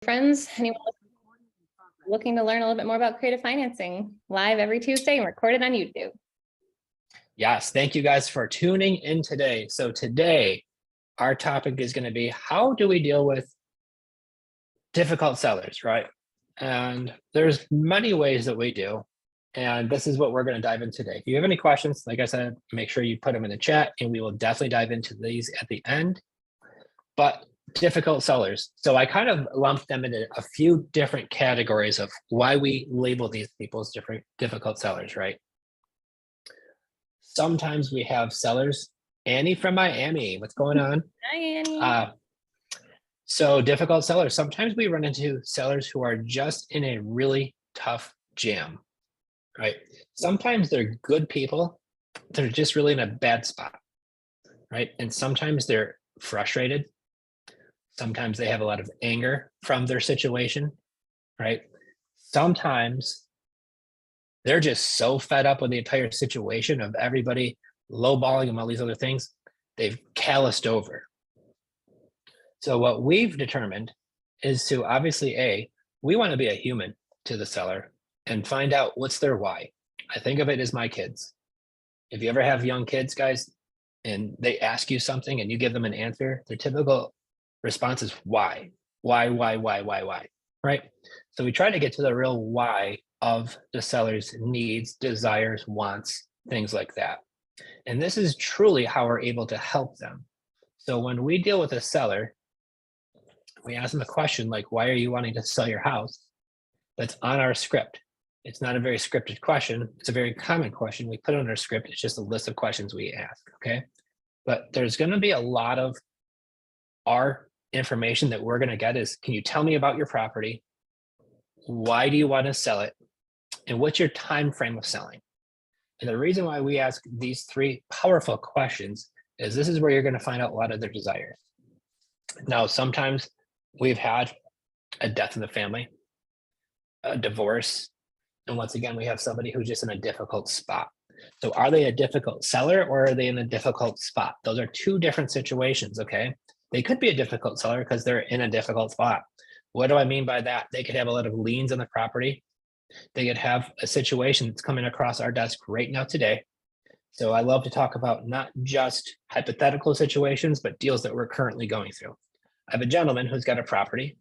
Friends, anyone looking to learn a little bit more about creative financing, live every Tuesday and recorded on YouTube. Yes, thank you guys for tuning in today. So today, our topic is going to be how do we deal with difficult sellers, right? And there's many ways that we do. And this is what we're going to dive into today. If you have any questions, like I said, make sure you put them in the chat and we will definitely dive into these at the end. But difficult sellers. So I kind of lumped them into a few different categories of why we label these people as difficult sellers, right? Sometimes we have sellers. Annie from Miami, what's going on? Hi, Annie. So difficult sellers. Sometimes we run into sellers who are just in a really tough jam, right? Sometimes they're good people. They're just really in a bad spot, right? And sometimes they're frustrated. Sometimes they have a lot of anger from their situation, right? Sometimes they're just so fed up with the entire situation of everybody lowballing them, all these other things, they've calloused over. So what we've determined is to obviously, we want to be a human to the seller and find out what's their why. I think of it as my kids. If you ever have young kids, guys, and they ask you something and you give them an answer, their typical response is why, right? So we try to get to the real why of the seller's needs, desires, wants, things like that. And this is truly how we're able to help them. So when we deal with a seller, we ask them a question like, why are you wanting to sell your house? That's on our script. It's not a very scripted question. It's a very common question. We put it on our script. It's just a list of questions we ask, okay? But there's going to be a lot of our information that we're going to get is, can you tell me about your property? Why do you want to sell it? And what's your time frame of selling? And the reason why we ask these three powerful questions is this is where you're going to find out a lot of their desires. Now, sometimes we've had a death in the family, a divorce, and once again, we have somebody who's just in a difficult spot. So are they a difficult seller or are they in a difficult spot? Those are two different situations, okay? They could be a difficult seller because they're in a difficult spot. What do I mean by that? They could have a lot of liens on the property. They could have a situation that's coming across our desk right now today. So I love to talk about not just hypothetical situations, but deals that we're currently going through. I have a gentleman who's got a property.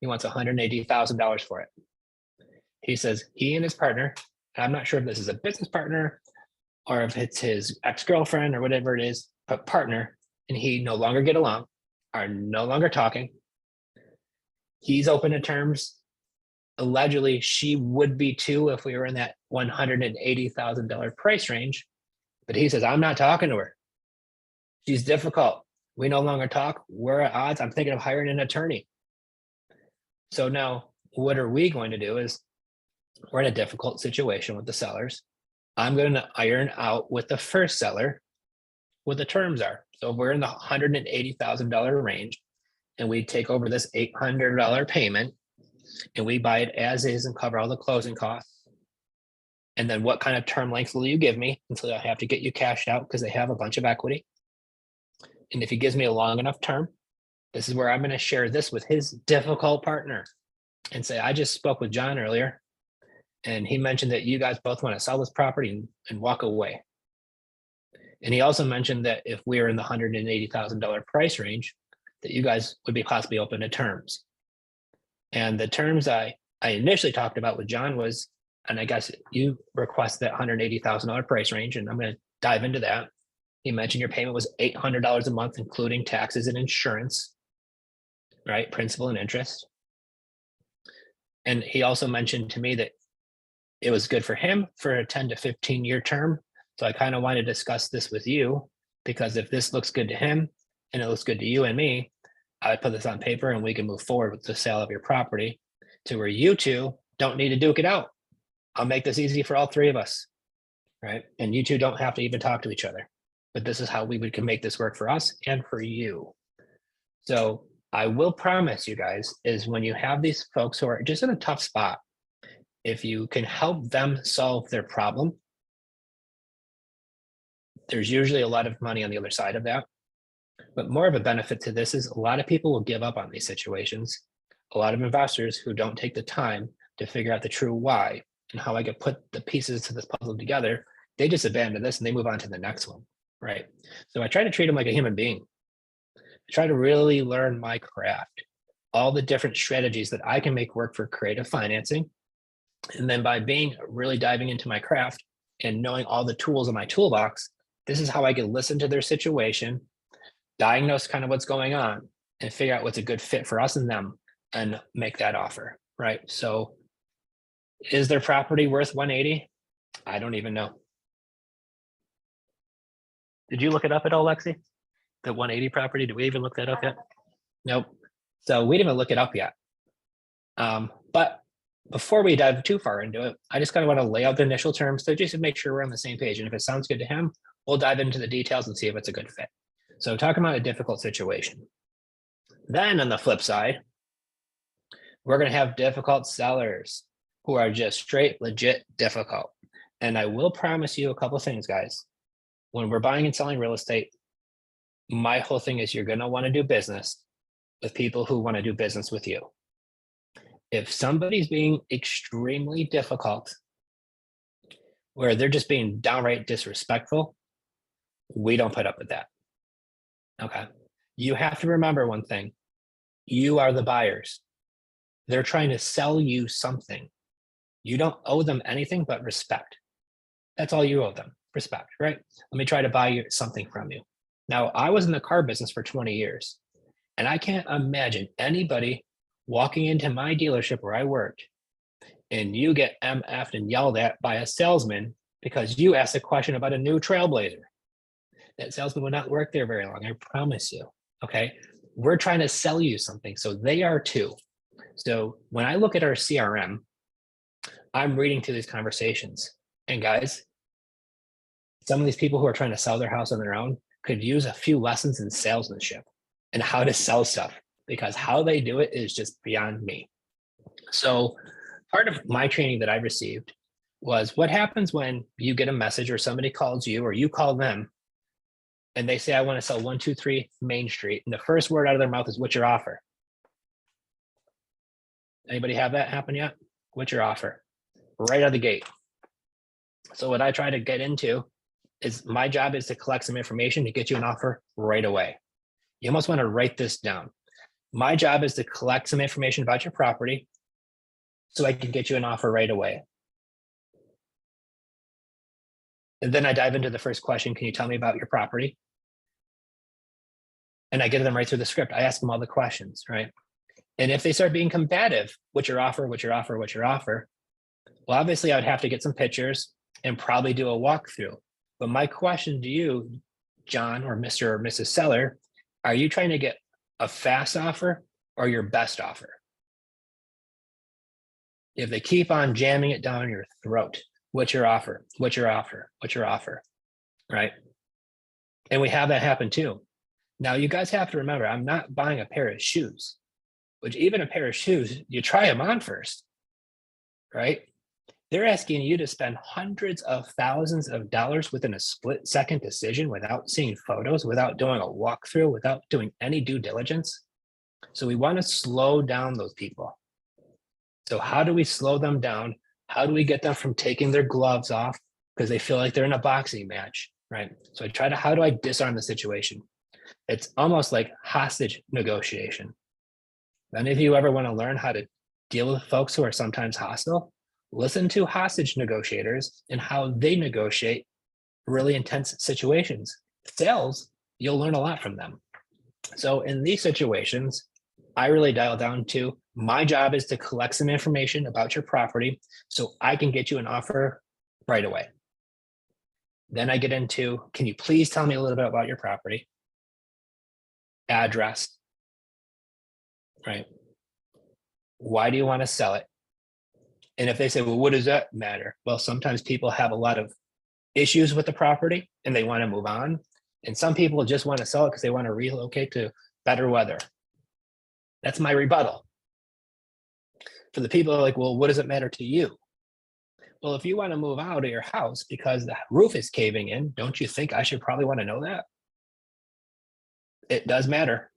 He wants $180,000 for it. He says he and his partner, I'm not sure if this is a business partner or if it's his ex-girlfriend or whatever it is, but partner, and he no longer get along, are no longer talking. He's open to terms. Allegedly, she would be too if we were in that $180,000 price range. But he says, I'm not talking to her. She's difficult. We no longer talk. We're at odds. I'm thinking of hiring an attorney. So now what are we going to do is we're in a difficult situation with the sellers. I'm going to iron out with the first seller what the terms are. So if we're in the $180,000 range and we take over this $800 payment and we buy it as is and cover all the closing costs. And then what kind of term length will you give me until I have to get you cashed out because they have a bunch of equity? And if he gives me a long enough term, this is where I'm going to share this with his difficult partner and say, I just spoke with John earlier, and he mentioned that you guys both want to sell this property and walk away. And he also mentioned that if we are in the $180,000 price range, that you guys would be possibly open to terms. And the terms I initially talked about with John was, and I guess you request that $180,000 price range, and I'm going to dive into that. He mentioned your payment was $800 a month, including taxes and insurance, right? Principal and interest. And he also mentioned to me that it was good for him for a 10 to 15 year term. So I kind of want to discuss this with you because if this looks good to him and it looks good to you and me, I would put this on paper and we can move forward with the sale of your property to where you two don't need to duke it out. I'll make this easy for all three of us, right? And you two don't have to even talk to each other. But this is how we can make this work for us and for you. So I will promise you guys is when you have these folks who are just in a tough spot, if you can help them solve their problem, there's usually a lot of money on the other side of that. But more of a benefit to this is a lot of people will give up on these situations a lot of investors who don't take the time to figure out the true why and how I could put the pieces to this puzzle together, they just abandon this and they move on to the next one, right? So I try to treat them like a human being. I try to really learn my craft, all the different strategies that I can make work for creative financing. And then by really diving into my craft and knowing all the tools in my toolbox, this is how I can listen to their situation, diagnose kind of what's going on, and figure out what's a good fit for us and them and make that offer, right? So is their property worth 180? I don't even know. Did you look it up at all, Lexi? The 180 property, did we even look that up yet? Nope. So we didn't even look it up yet. But before we dive too far into it, I just kind of want to lay out the initial terms to just make sure we're on the same page. And if it sounds good to him, we'll dive into the details and see if it's a good fit. So talking about a difficult situation. Then on the flip side, we're going to have difficult sellers who are just straight, legit difficult. And I will promise you a couple of things, guys. When we're buying and selling real estate, my whole thing is you're going to want to do business with people who want to do business with you. If somebody's being extremely difficult, where they're just being downright disrespectful, we don't put up with that. Okay. You have to remember one thing. You are the buyers. They're trying to sell you something. You don't owe them anything but respect. That's all you owe them, respect, right? Let me try to buy you something from you. Now, I was in the car business for 20 years, and I can't imagine anybody walking into my dealership where I worked and you get MF'd and yelled at by a salesman because you asked a question about a new Trailblazer. That salesman would not work there very long, I promise you, okay? We're trying to sell you something, so they are too. So when I look at our CRM, I'm reading through these conversations. And guys, some of these people who are trying to sell their house on their own could use a few lessons in salesmanship and how to sell stuff, because how they do it is just beyond me. So part of my training that I received was what happens when you get a message or somebody calls you or you call them and they say, I want to sell 123 Main Street. And the first word out of their mouth is, what's your offer? Anybody have that happen yet? What's your offer? Right out of the gate. So what I try to get into is my job is to collect some information to get you an offer right away. You almost want to write this down. My job is to collect some information about your property so I can get you an offer right away. And then I dive into the first question. Can you tell me about your property? And I get them right through the script. I ask them all the questions, right? And if they start being combative, what's your offer, what's your offer, what's your offer? Well, obviously I would have to get some pictures and probably do a walkthrough. But my question to you, John or Mr. or Mrs. Seller, are you trying to get a fast offer or your best offer? If they keep on jamming it down your throat, what's your offer? What's your offer? What's your offer? Right? And we have that happen too. Now you guys have to remember, I'm not buying a pair of shoes, which even a pair of shoes, you try them on first, right? They're asking you to spend hundreds of thousands of dollars within a split-second decision without seeing photos, without doing a walkthrough, without doing any due diligence. So we want to slow down those people. So how do we slow them down? How do we get them from taking their gloves off because they feel like they're in a boxing match, right? So how do I disarm the situation? It's almost like hostage negotiation. If any of you ever want to learn how to deal with folks who are sometimes hostile, listen to hostage negotiators and how they negotiate really intense situations. Sales, you'll learn a lot from them. So in these situations, I really dial down to my job is to collect some information about your property so I can get you an offer right away. Then I get into, can you please tell me a little bit about your property? Address, right? Why do you want to sell it? And if they say, well, what does that matter? Well, sometimes people have a lot of issues with the property and they want to move on. And some people just want to sell it because they want to relocate to better weather. That's my rebuttal. For the people who are like, well, what does it matter to you? Well, if you want to move out of your house because the roof is caving in, don't you think I should probably want to know that? It does matter.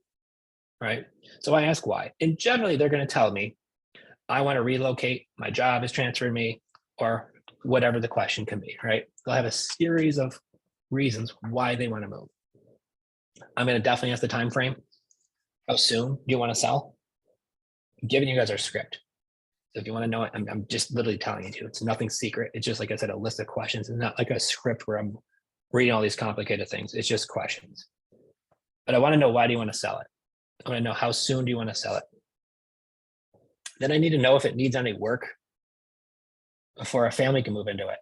right? So I ask why. And generally, they're going to tell me, I want to relocate, my job has transferred me, or whatever the question can be, right? They'll have a series of reasons why they want to move. I'm going to definitely ask the time frame. How soon do you want to sell? I'm giving you guys our script. So if you want to know it, I'm just literally telling you. It's nothing secret. It's just, like I said, a list of questions. It's not like a script where I'm reading all these complicated things. It's just questions. But I want to know, why do you want to sell it? I want to know, how soon do you want to sell it? Then I need to know if it needs any work before a family can move into it.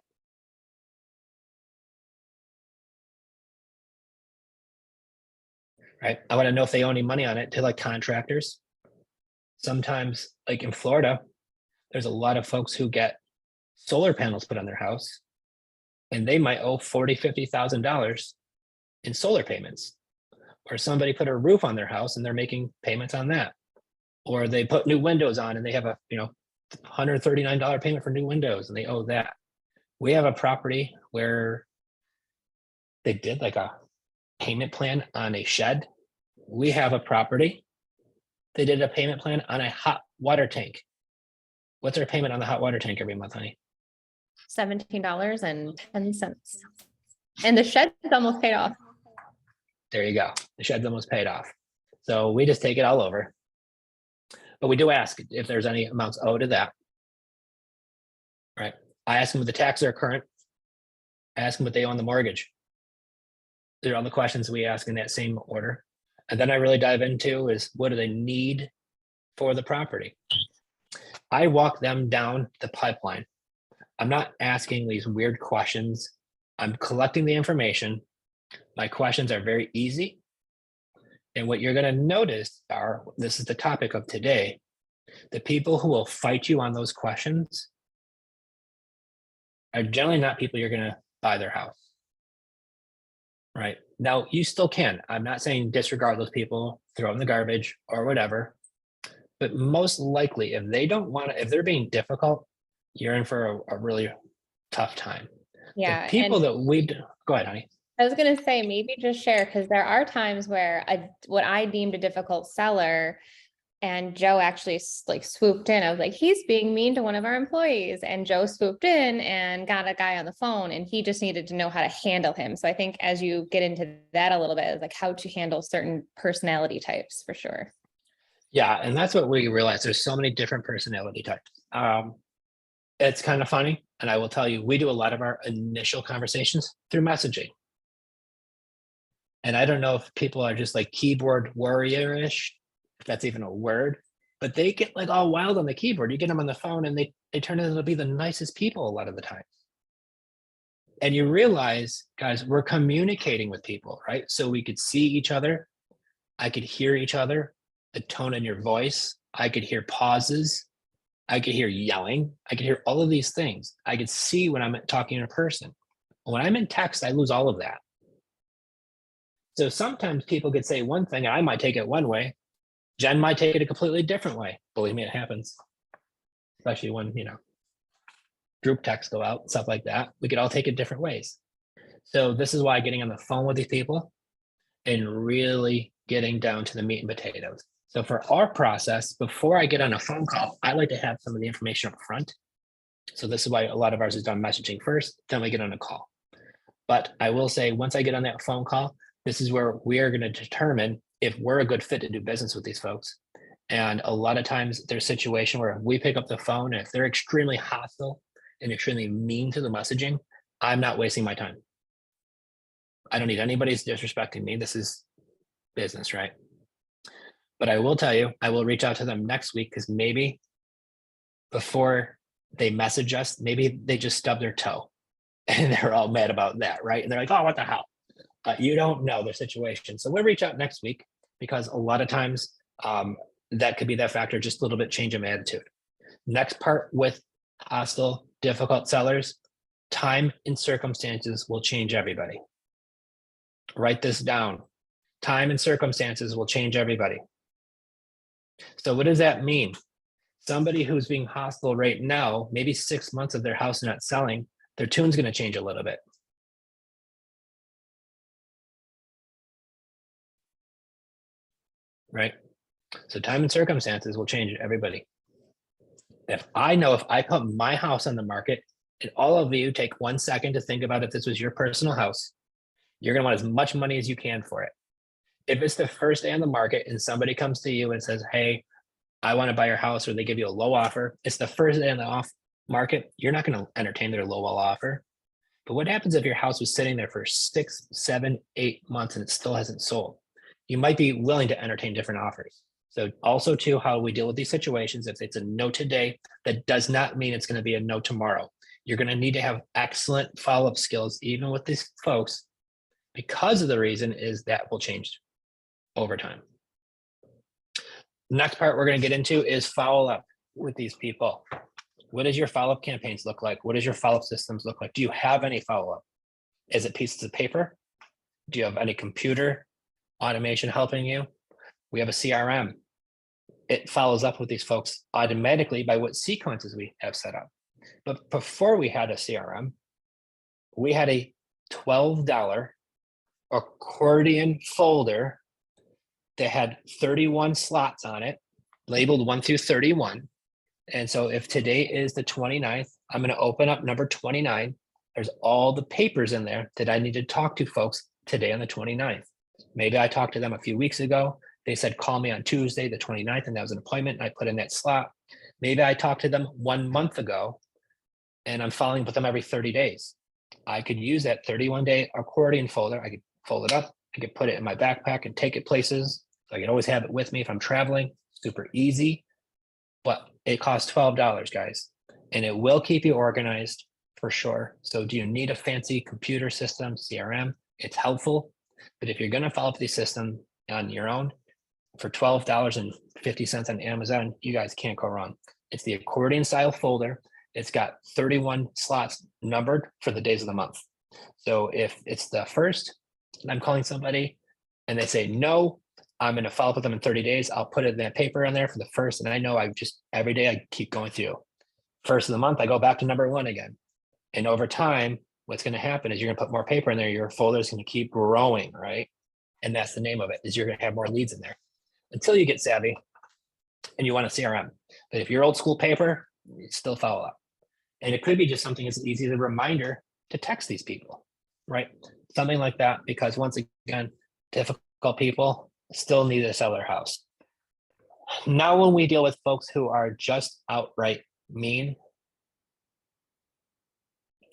Right? I want to know if they owe any money on it to like contractors. Sometimes, like in Florida, there's a lot of folks who get solar panels put on their house, and they might owe $40,000, $50,000 in solar payments. Or somebody put a roof on their house and they're making payments on that. Or they put new windows on and they have a $139 payment for new windows and they owe that. We have a property where they did like a payment plan on a shed. We have a property, they did a payment plan on a hot water tank. What's our payment on the hot water tank every month, honey? $17.10. And the shed's almost paid off. There you go. The shed's almost paid off. So we just take it all over. But we do ask if there's any amounts owed to that. Right. I ask them if the taxes are current. I ask them what they owe on the mortgage. They're all the questions we ask in that same order. And then I really dive into is, what do they need for the property? I walk them down the pipeline. I'm not asking these weird questions. I'm collecting the information. My questions are very easy. And what you're going to notice are, this is the topic of today, the people who will fight you on those questions are generally not people you're going to buy their house. Right. Now, you still can. I'm not saying disregard those people, throw them in the garbage or whatever. But most likely, if they don't want to, if they're being difficult, you're in for a really tough time. Yeah. The people that we go ahead, honey. I was going to say, maybe just share, because there are times where what I deemed a difficult seller, and Joe actually like swooped in. I was like, he's being mean to one of our employees. And Joe swooped in and got a guy on the phone, and he just needed to know how to handle him. So I think as you get into that a little bit, it's like how to handle certain personality types for sure. Yeah. And that's what we realize. There's so many different personality types. It's kind of funny. And I will tell you, we do a lot of our initial conversations through messaging. And I don't know if people are just like keyboard warrior-ish, if that's even a word, but they get like all wild on the keyboard. You get them on the phone and they turn out to be the nicest people a lot of the time. And you realize, guys, we're communicating with people, right? So we could see each other. I could hear each other, the tone in your voice. I could hear pauses. I could hear yelling. I could hear all of these things. I could see when I'm talking in person. When I'm in text, I lose all of that. So sometimes people could say one thing and I might take it one way. Jen might take it a completely different way. Believe me, it happens. Especially when, group texts go out, stuff like that. We could all take it different ways. So this is why getting on the phone with these people and really getting down to the meat and potatoes. So for our process, before I get on a phone call, I like to have some of the information up front. So this is why a lot of ours is done messaging first, then we get on a call. But I will say, once I get on that phone call, this is where we are going to determine if we're a good fit to do business with these folks. And a lot of times there's a situation where if we pick up the phone, and if they're extremely hostile and extremely mean to the messaging, I'm not wasting my time. I don't need anybody's disrespecting me. This is business, right? But I will tell you, I will reach out to them next week, because maybe before they message us, maybe they just stub their toe and they're all mad about that, right? And they're like, oh, what the hell? You don't know their situation. So we'll reach out next week, because a lot of times that could be that factor, just a little bit change of attitude. Next part with hostile, difficult sellers, time and circumstances will change everybody. Write this down. Time and circumstances will change everybody. So what does that mean? Somebody who's being hostile right now, maybe 6 months of their house not selling, their tune's going to change a little bit. Right? So time and circumstances will change everybody. If I put my house on the market and all of you take 1 second to think about if this was your personal house, you're going to want as much money as you can for it. If it's the first day on the market and somebody comes to you and says, hey, I want to buy your house, or they give you a low offer, it's the first day on the off market, you're not going to entertain their low offer. But what happens if your house was sitting there for 6, 7, 8 months and it still hasn't sold? You might be willing to entertain different offers. So also too, how we deal with these situations, if it's a no today, that does not mean it's going to be a no tomorrow. You're going to need to have excellent follow-up skills, even with these folks, because of the reason is that will change over time. Next part we're going to get into is follow up with these people. What does your follow-up campaigns look like? What does your follow-up systems look like? Do you have any follow-up? Is it pieces of paper? Do you have any computer automation helping you? We have a CRM. It follows up with these folks automatically by what sequences we have set up. But before we had a CRM, we had a $12 accordion folder that had 31 slots on it, labeled 1 through 31. And so if today is the 29th, I'm going to open up number 29. There's all the papers in there that I need to talk to folks today on the 29th. Maybe I talked to them a few weeks ago. They said, call me on Tuesday, the 29th, and that was an appointment. And I put in that slot. Maybe I talked to them 1 month ago and I'm following up with them every 30 days. I could use that 31-day accordion folder. I could fold it up. I could put it in my backpack and take it places. So I can always have it with me if I'm traveling. Super easy, but it costs $12, guys, and it will keep you organized for sure. So do you need a fancy computer system, CRM? It's helpful, but if you're going to follow up the system on your own for $12.50 on Amazon, you guys can't go wrong. It's the accordion style folder. It's got 31 slots numbered for the days of the month. So if it's the first and I'm calling somebody and they say no, I'm going to follow up with them in 30 days. I'll put it in that paper in there for the first. And I know every day I keep going through. First of the month, I go back to number 1 again. And over time, what's going to happen is you're going to put more paper in there. Your folder is going to keep growing, right? And that's the name of it, is you're going to have more leads in there until you get savvy and you want a CRM. But if you're old school paper, you still follow up. And it could be just something as easy as a reminder to text these people, right? Something like that, because once again, difficult people still need to sell their house. Now, when we deal with folks who are just outright mean,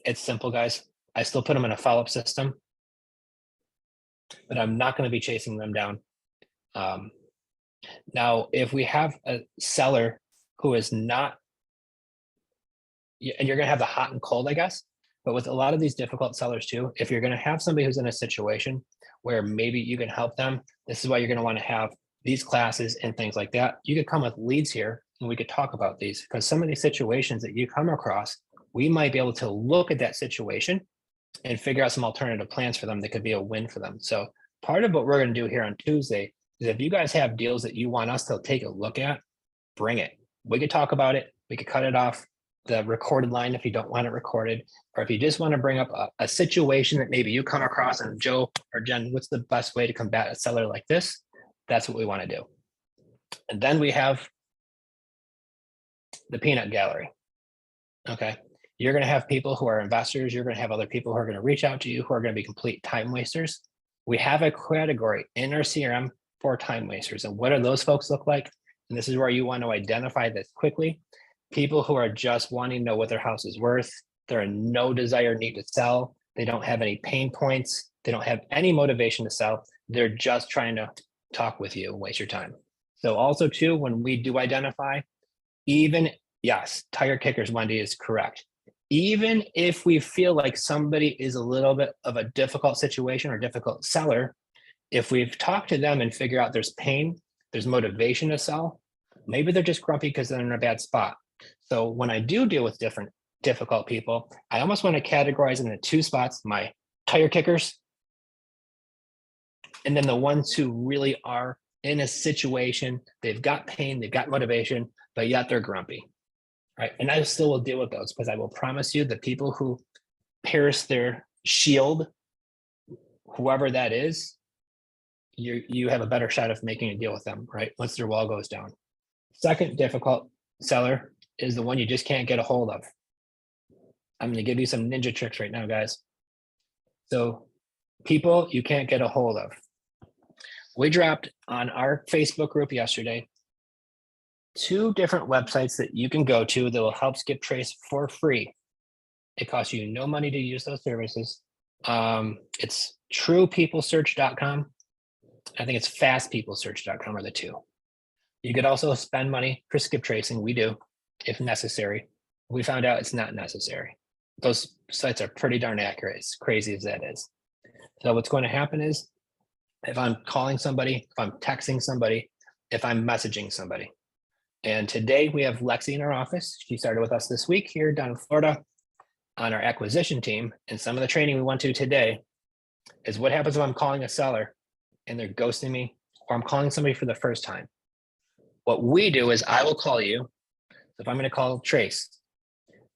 it's simple, guys. I still put them in a follow-up system, but I'm not going to be chasing them down. Now, if we have a seller who is not, and you're going to have the hot and cold, I guess, but with a lot of these difficult sellers too, if you're going to have somebody who's in a situation where maybe you can help them, this is why you're going to want to have these classes and things like that. You could come with leads here and we could talk about these, because some of these situations that you come across, we might be able to look at that situation and figure out some alternative plans for them that could be a win for them. So part of what we're going to do here on Tuesday is, if you guys have deals that you want us to take a look at, bring it. We could talk about it. We could cut it off the recorded line if you don't want it recorded, or if you just want to bring up a situation that maybe you come across, and Joe or Jen, what's the best way to combat a seller like this? That's what we want to do. And then we have the peanut gallery. Okay. You're going to have people who are investors. You're going to have other people who are going to reach out to you, who are going to be complete time wasters. We have a category in our CRM for time wasters. And what do those folks look like? And this is where you want to identify this quickly. People who are just wanting to know what their house is worth. They're in no desire need to sell. They don't have any pain points. They don't have any motivation to sell. They're just trying to talk with you and waste your time. So also too, when we do identify, yes, tire kickers, Wendy is correct. Even if we feel like somebody is a little bit of a difficult situation or difficult seller, if we've talked to them and figure out there's pain, there's motivation to sell, maybe they're just grumpy because they're in a bad spot. So when I do deal with different difficult people, I almost want to categorize them into 2 spots: my tire kickers, and then the ones who really are in a situation, they've got pain, they've got motivation, but yet they're grumpy, right? And I still will deal with those, because I will promise you, the people who pierce their shield, whoever that is, you have a better shot of making a deal with them, right? Once their wall goes down. Second difficult seller is the one you just can't get a hold of. I'm going to give you some ninja tricks right now, guys. So people you can't get a hold of. We dropped on our Facebook group yesterday 2 different websites that you can go to that will help skip trace for free. It costs you no money to use those services. It's truepeoplesearch.com. I think it's fastpeoplesearch.com are the 2. You could also spend money for skip tracing. We do, if necessary. We found out it's not necessary. Those sites are pretty darn accurate, as crazy as that is. So what's going to happen is if I'm calling somebody, if I'm texting somebody, if I'm messaging somebody. And today we have Lexi in our office. She started with us this week here down in Florida on our acquisition team. And some of the training we went to today is what happens if I'm calling a seller and they're ghosting me, or I'm calling somebody for the first time. What we do is I will call you. If I'm going to call Trace,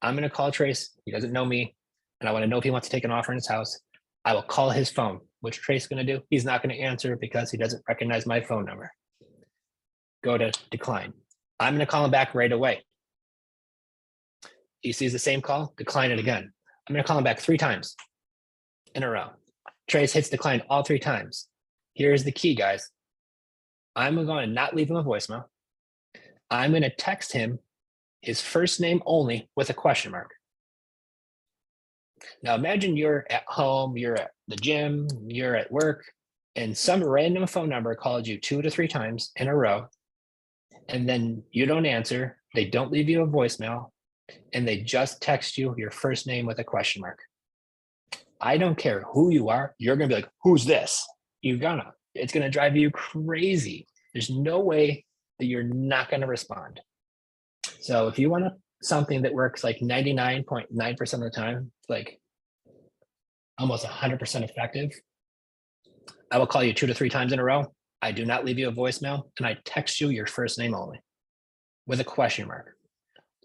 I'm going to call Trace. He doesn't know me, and I want to know if he wants to take an offer in his house. I will call his phone. What's Trace going to do? He's not going to answer because he doesn't recognize my phone number. Go to decline. I'm going to call him back right away. He sees the same call, decline it again. I'm going to call him back 3 times in a row. Trace hits decline all 3 times. Here's the key, guys. I'm going to not leave him a voicemail. I'm going to text him his first name only with a question mark. Now imagine you're at home, you're at the gym, you're at work, and some random phone number called you 2 to 3 times in a row, and then you don't answer, they don't leave you a voicemail, and they just text you your first name with a question mark. I don't care who you are, you're gonna be like, who's this? It's gonna drive you crazy. There's no way that you're not gonna respond. So if you want something that works like 99.9% of the time, like almost 100% effective, I will call you 2 to 3 times in a row. I do not leave you a voicemail, and I text you your first name only with a question mark.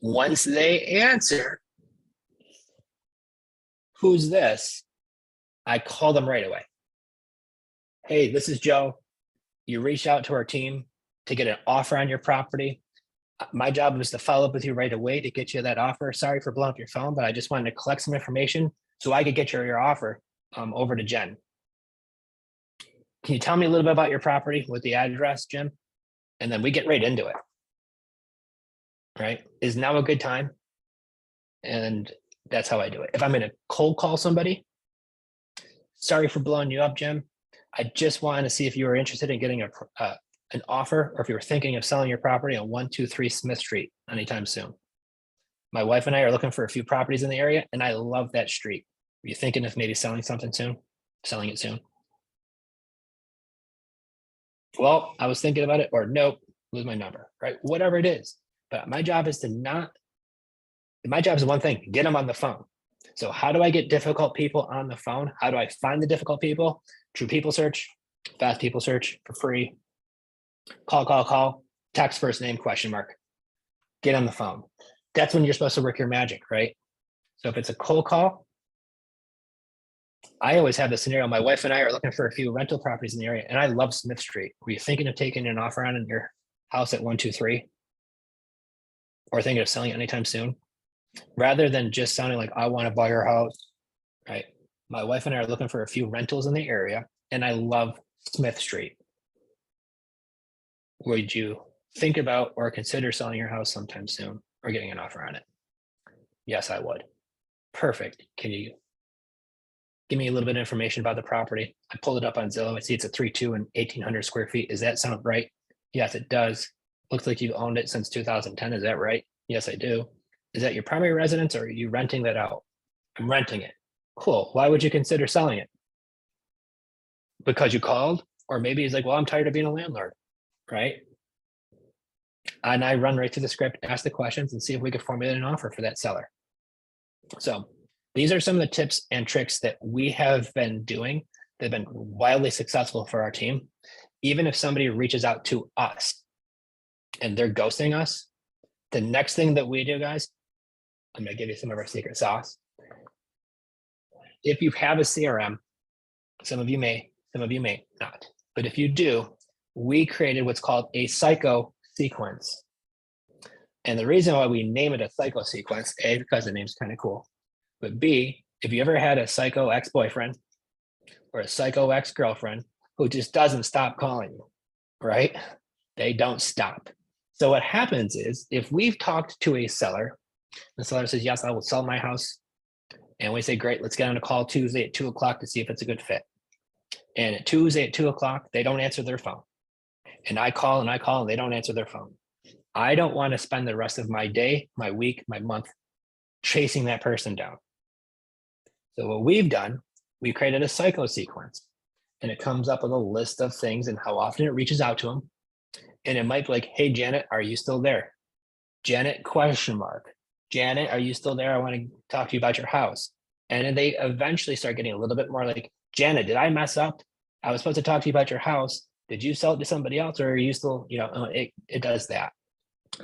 Once they answer, who's this? I call them right away. Hey, this is Joe. You reached out to our team to get an offer on your property. My job was to follow up with you right away to get you that offer. Sorry for blowing up your phone, but I just wanted to collect some information so I could get your offer over to Jen. Can you tell me a little bit about your property with the address, Jim? And then we get right into it. Right? Is now a good time? And that's how I do it. If I'm going to cold call somebody, sorry for blowing you up, Jim. I just wanted to see if you were interested in getting an offer, or if you were thinking of selling your property on 123 Smith Street anytime soon. My wife and I are looking for a few properties in the area, and I love that street. Are you thinking of maybe selling it soon? Well, I was thinking about it, or nope, lose my number, right? Whatever it is. But my job is one thing, get them on the phone. So how do I get difficult people on the phone? How do I find the difficult people? True People Search, Fast People Search for free. Call, text first name, question mark. Get on the phone. That's when you're supposed to work your magic, right? So if it's a cold call, I always have the scenario. My wife and I are looking for a few rental properties in the area, and I love Smith Street. Were you thinking of taking an offer on in your house at 123? Or thinking of selling it anytime soon? Rather than just sounding like, I want to buy your house, right? My wife and I are looking for a few rentals in the area, and I love Smith Street. Would you think about or consider selling your house sometime soon or getting an offer on it? Yes, I would. Perfect. Can you give me a little bit of information about the property? I pulled it up on Zillow. I see it's a 3.2 and 1,800 square feet. Does that sound right? Yes, it does. Looks like you've owned it since 2010. Is that right? Yes, I do. Is that your primary residence, or are you renting that out? I'm renting it. Cool. Why would you consider selling it? Because you called? Or maybe he's like, well, I'm tired of being a landlord, right? And I run right through the script, ask the questions, and see if we could formulate an offer for that seller. So these are some of the tips and tricks that we have been doing that have been wildly successful for our team. Even if somebody reaches out to us and they're ghosting us, the next thing that we do, guys, I'm going to give you some of our secret sauce. If you have a CRM, some of you may not. But if you do, we created what's called a psycho sequence. And the reason why we name it a psycho sequence, A, because the name's kind of cool, but B, if you ever had a psycho ex-boyfriend or a psycho ex-girlfriend who just doesn't stop calling you, right? They don't stop. So what happens is if we've talked to a seller, the seller says, yes, I will sell my house. And we say, great, let's get on a call Tuesday at 2:00 to see if it's a good fit. And at Tuesday at 2:00, they don't answer their phone. And I call and they don't answer their phone. I don't want to spend the rest of my day, my week, my month chasing that person down. So what we've done, we created a psycho sequence, and it comes up with a list of things and how often it reaches out to them. And it might be like, hey, Janet, are you still there? Janet, question mark. Janet, are you still there? I want to talk to you about your house. And then they eventually start getting a little bit more like, Janet, did I mess up? I was supposed to talk to you about your house. Did you sell it to somebody else, or are you still, it does that.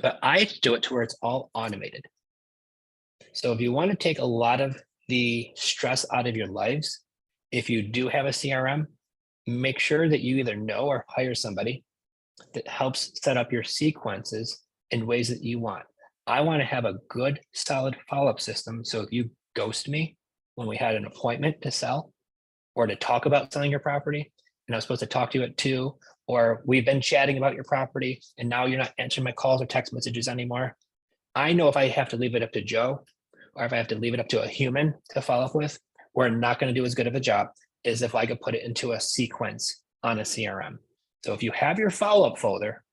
But I do it to where it's all automated. So if you want to take a lot of the stress out of your lives, if you do have a CRM, make sure that you either know or hire somebody that helps set up your sequences in ways that you want. I want to have a good, solid follow-up system. So if you ghost me when we had an appointment to sell or to talk about selling your property, and I was supposed to talk to you at 2, or we've been chatting about your property and now you're not answering my calls or text messages anymore. I know if I have to leave it up to Joe, or if I have to leave it up to a human to follow up with, we're not going to do as good of a job as if I could put it into a sequence on a CRM. So if you have your follow-up folder,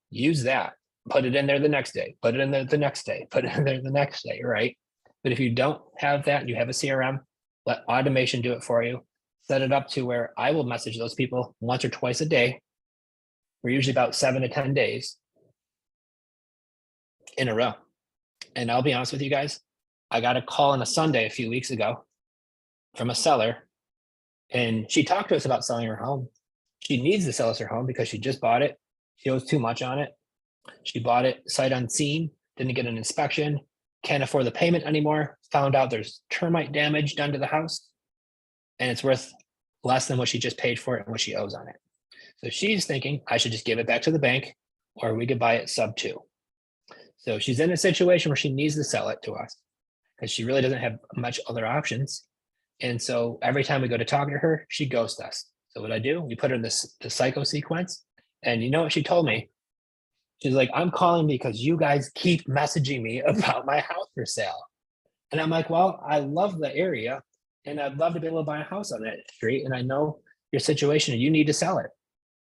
use that, put it in there the next day, put it in there the next day, put it in there the next day, right? But if you don't have that and you have a CRM, let automation do it for you. Set it up to where I will message those people once or twice a day. We're usually about 7 to 10 days in a row. And I'll be honest with you guys, I got a call on a Sunday a few weeks ago from a seller, and she talked to us about selling her home. She needs to sell us her home because she just bought it. She owes too much on it. She bought it sight unseen, didn't get an inspection, can't afford the payment anymore, found out there's termite damage done to the house, and it's worth less than what she just paid for it and what she owes on it. So she's thinking I should just give it back to the bank, or we could buy it sub 2. So she's in a situation where she needs to sell it to us because she really doesn't have much other options. And so every time we go to talk to her, she ghosts us. So what I do, we put her in the psycho sequence. And you know what she told me? She's like, I'm calling because you guys keep messaging me about my house for sale. And I'm like, well, I love the area and I'd love to be able to buy a house on that street. And I know your situation and you need to sell it.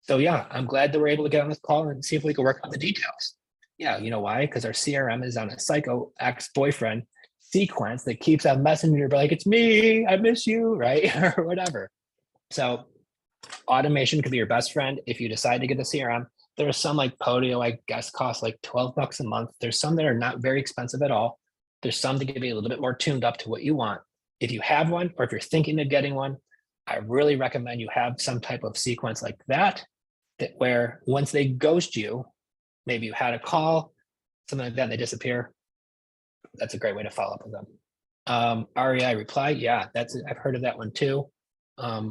So yeah, I'm glad that we're able to get on this call and see if we can work out the details. Yeah, you know why? Because our CRM is on a psycho ex-boyfriend sequence that keeps on messaging you like, it's me, I miss you, right? Or whatever. So automation could be your best friend if you decide to get a CRM. There are some like Podio, I guess, cost like $12 a month. There's some that are not very expensive at all. There's some that can be a little bit more tuned up to what you want. If you have one, or if you're thinking of getting one, I really recommend you have some type of sequence like that where once they ghost you, maybe you had a call, something like that, and they disappear. That's a great way to follow up with them. REI reply, yeah, I've heard of that one too.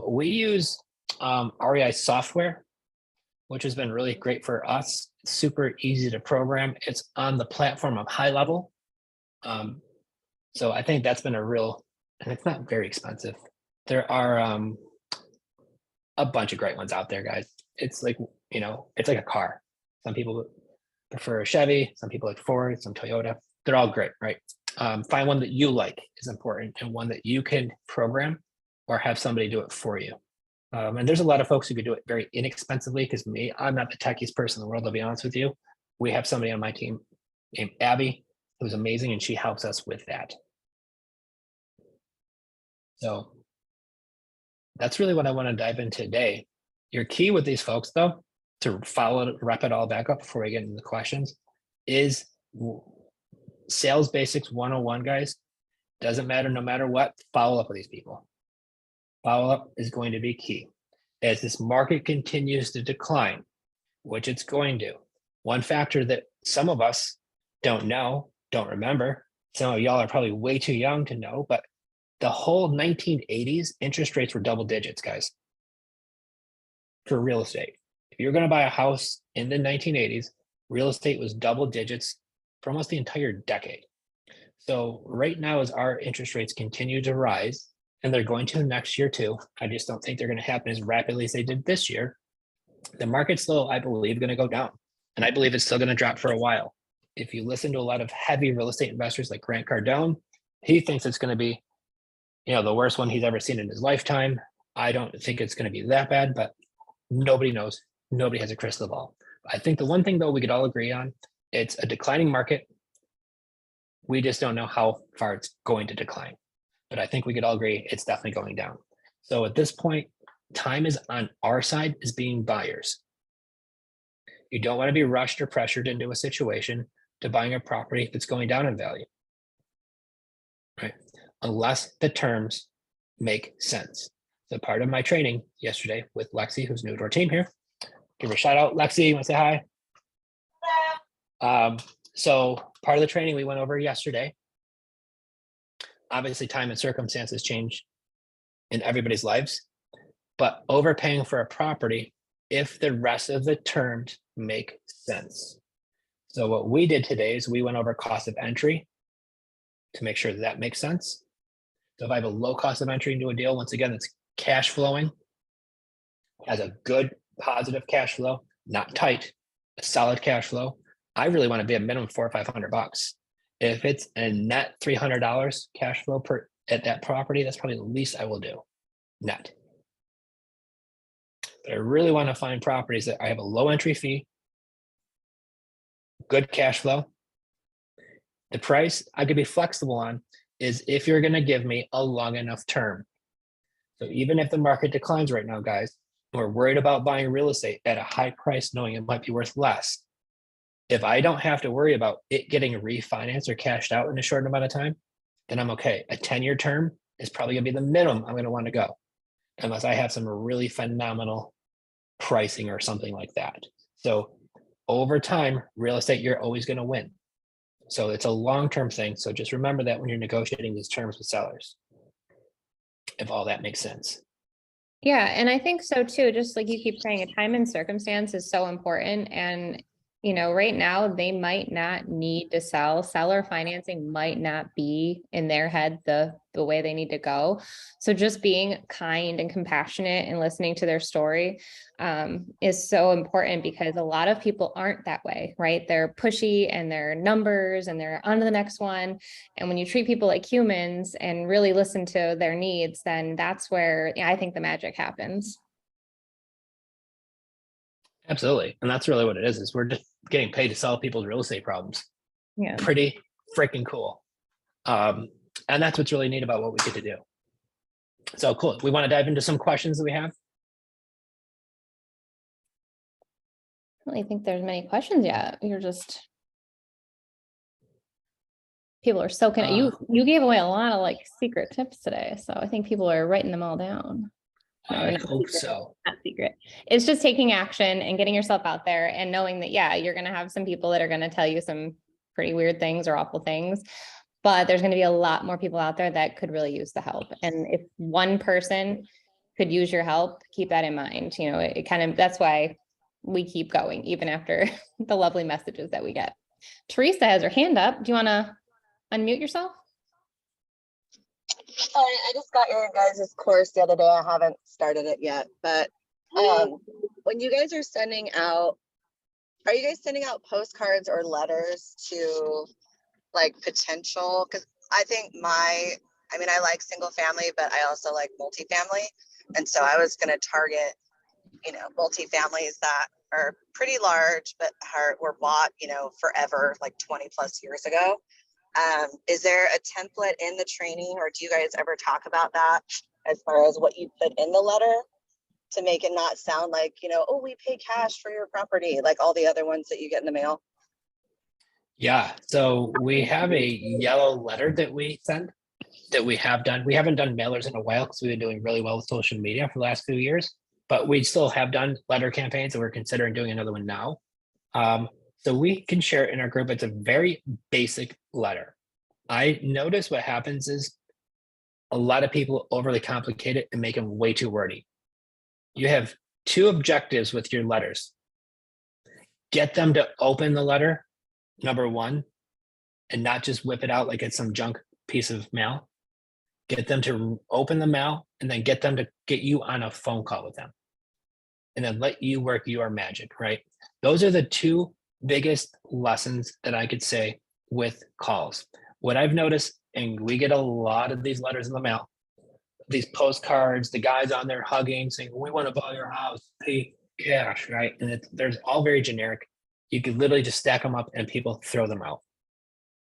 We use REI software, which has been really great for us. It's super easy to program. It's on the platform of High Level. So I think that's been a real, and it's not very expensive. There are a bunch of great ones out there, guys. It's like, it's like a car. Some people prefer a Chevy, some people like Ford, some Toyota. They're all great, right? Find one that you like is important, and one that you can program or have somebody do it for you. And there's a lot of folks who could do it very inexpensively, because I'm not the techiest person in the world, I'll be honest with you. We have somebody on my team named Abby, who's amazing, and she helps us with that. So that's really what I want to dive into today. Your key with these folks, though, to wrap it all back up before we get into the questions, is sales basics 101, guys. Doesn't matter, no matter what, follow up with these people. Follow up is going to be key. As this market continues to decline, which it's going to, one factor that some of us don't know, don't remember, some of y'all are probably way too young to know, but the whole 1980s, interest rates were double digits, guys. for real estate. If you're going to buy a house in the 1980s, real estate was double digits for almost the entire decade. So right now, as our interest rates continue to rise, and they're going to next year too, I just don't think they're going to happen as rapidly as they did this year. The market's still, I believe, going to go down. And I believe it's still going to drop for a while. If you listen to a lot of heavy real estate investors like Grant Cardone, he thinks it's going to be, the worst one he's ever seen in his lifetime. I don't think it's going to be that bad, but nobody knows. Nobody has a crystal ball. I think the one thing though we could all agree on, it's a declining market. We just don't know how far it's going to decline. But I think we could all agree it's definitely going down. So at this point, time is on our side as being buyers. You don't want to be rushed or pressured into a situation to buying a property that's going down in value, right? Unless the terms make sense. So part of my training yesterday with Lexi, who's new to our team here, give her a shout out. Lexi, you want to say hi? So part of the training we went over yesterday, obviously time and circumstances change in everybody's lives, but overpaying for a property if the rest of the terms make sense. So what we did today is we went over cost of entry to make sure that makes sense. So if I have a low cost of entry into a deal, once again, it's cash flowing, has a good positive cash flow, not tight, a solid cash flow. I really want to be a minimum $400 or $500. If it's a net $300 cash flow per at that property, that's probably the least I will do net. But I really want to find properties that I have a low entry fee, good cash flow. The price I could be flexible on is if you're going to give me a long enough term. So even if the market declines right now, guys, we're worried about buying real estate at a high price, knowing it might be worth less. If I don't have to worry about it getting refinanced or cashed out in a short amount of time, then I'm okay. A 10-year term is probably going to be the minimum I'm going to want to go, unless I have some really phenomenal pricing or something like that. So over time, real estate, you're always going to win. So it's a long-term thing. So just remember that when you're negotiating these terms with sellers, if all that makes sense. Yeah, and I think so too, just like you keep saying, a time and circumstance is so important. And, right now they might not need to sell. Seller financing might not be in their head the way they need to go. So just being kind and compassionate and listening to their story is so important, because a lot of people aren't that way, right? They're pushy and they're numbers and they're on to the next one. And when you treat people like humans and really listen to their needs, then that's where I think the magic happens. Absolutely. And that's really what it is we're just getting paid to solve people's real estate problems. Yeah. Pretty freaking cool. And that's what's really neat about what we get to do. So cool. We want to dive into some questions that we have. I don't really think there's many questions yet. People are soaking it. You gave away a lot of secret tips today. So I think people are writing them all down. No, I hope so. Not secret. It's just taking action and getting yourself out there and knowing that, you're going to have some people that are going to tell you some pretty weird things or awful things, but there's going to be a lot more people out there that could really use the help. And if one person could use your help, keep that in mind. That's why we keep going, even after the lovely messages that we get. Teresa has her hand up. Do you want to unmute yourself? I just got your guys' course the other day. I haven't started it yet, but when you guys are sending out, are you guys sending out postcards or letters to potential? Because I think I like single family, but I also like multifamily. And so I was going to target, multifamilies that are pretty large, but were bought, forever, 20 plus years ago. Is there a template in the training, or do you guys ever talk about that as far as what you put in the letter to make it not sound like, oh, we pay cash for your property, like all the other ones that you get in the mail? Yeah. So we have a yellow letter that we send that we have done. We haven't done mailers in a while because we've been doing really well with social media for the last few years, but we still have done letter campaigns, and we're considering doing another one now. So we can share it in our group. It's a very basic letter. I notice what happens is a lot of people overly complicate it and make them way too wordy. You have two objectives with your letters. Get them to open the letter, number one, and not just whip it out like it's some junk piece of mail. Get them to open the mail and then get them to get you on a phone call with them. And then let you work your magic, right? Those are the two biggest lessons that I could say with calls. What I've noticed, and we get a lot of these letters in the mail, these postcards, the guys on there hugging, saying, we want to buy your house, pay cash, right? And there's all very generic. You could literally just stack them up and people throw them out.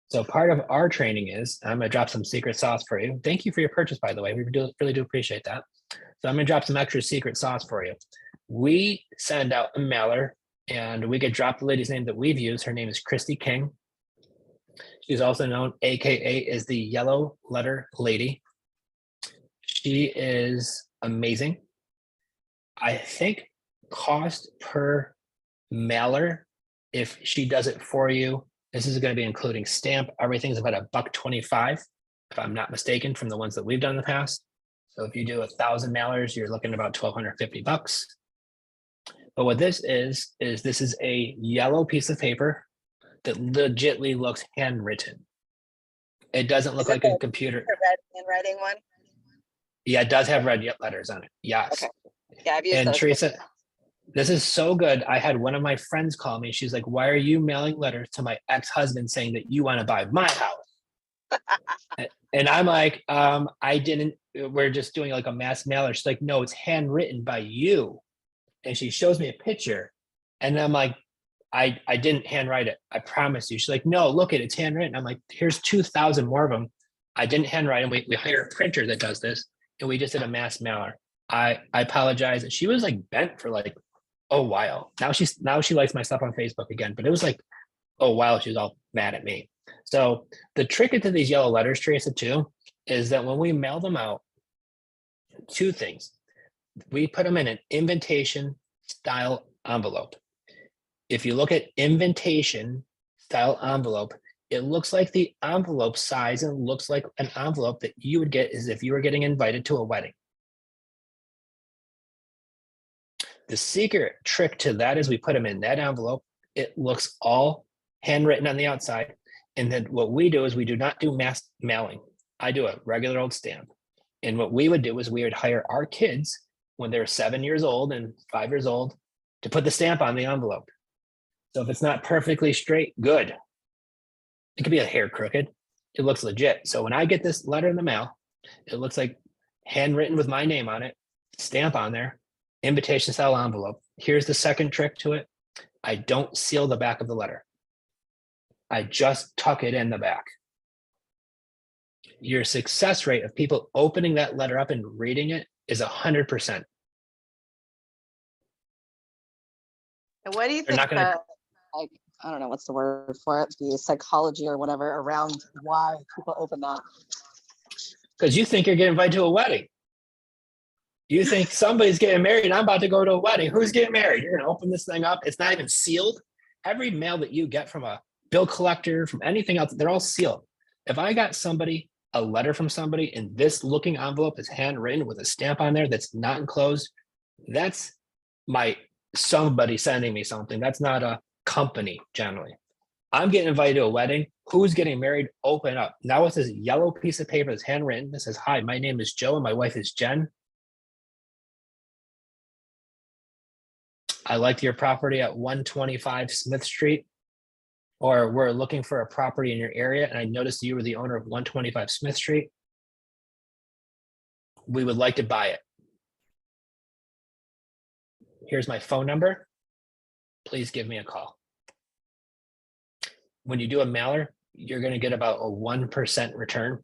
So part of our training is, I'm gonna drop some secret sauce for you. Thank you for your purchase, by the way. We really do appreciate that. So I'm gonna drop some extra secret sauce for you. We send out a mailer and we could drop the lady's name that we've used. Her name is Christy King. She's also known, AKA, as the Yellow Letter Lady. She is amazing. I think cost per mailer, if she does it for you, this is going to be including stamp. Everything's about $1.25, if I'm not mistaken, from the ones that we've done in the past. So if you do 1,000 mailers, you're looking at about $1,250. But what this is this is a yellow piece of paper that legitly looks handwritten. It doesn't look like a computer. The red handwriting one? Yeah, it does have red letters on it. Yes. Okay. Yeah, I've used And those. Teresa, this is so good. I had one of my friends call me. She's like, why are you mailing letters to my ex-husband saying that you want to buy my house? And I'm like, I didn't, we're just doing like a mass mailer. She's like, no, it's handwritten by you. And she shows me a picture. And I'm like, I didn't handwrite it. I promise you. She's like, no, look at it, it's handwritten. I'm like, here's 2,000 more of them. I didn't handwrite them. We hired a printer that does this. And we just did a mass mailer. I apologize. And she was like bent for like a while. Now she likes my stuff on Facebook again, but it was like a while she was all mad at me. So the trick into these yellow letters, Teresa, too, is that when we mail them out, two things. We put them in an invitation style envelope. If you look at invitation style envelope, it looks like the envelope size and looks like an envelope that you would get as if you were getting invited to a wedding. The secret trick to that is we put them in that envelope. It looks all handwritten on the outside. And then what we do is we do not do mass mailing. I do a regular old stamp. And what we would do is we would hire our kids when they're 7 years old and 5 years old to put the stamp on the envelope. So if it's not perfectly straight, good. It could be a hair crooked. It looks legit. So when I get this letter in the mail, it looks like handwritten with my name on it, stamp on there, invitation style envelope. Here's the second trick to it. I don't seal the back of the letter. I just tuck it in the back. Your success rate of people opening that letter up and reading it is 100%. And what do you They're think not gonna- like, I don't know what's the word for it, the psychology or whatever around why people open that? Because you think you're getting invited to a wedding. You think somebody's getting married and I'm about to go to a wedding. Who's getting married? You're gonna open this thing up. It's not even sealed. Every mail that you get from a bill collector, from anything else, they're all sealed. If I got somebody, a letter from somebody, and this looking envelope is handwritten with a stamp on there that's not enclosed, that's somebody sending me something. That's not a company generally. I'm getting invited to a wedding. Who's getting married? Open up. Now with this yellow piece of paper that's handwritten, that says, hi, my name is Joe and my wife is Jen. I liked your property at 125 Smith Street, or we're looking for a property in your area, and I noticed you were the owner of 125 Smith Street. We would like to buy it. Here's my phone number. Please give me a call. When you do a mailer, you're going to get about a 1% return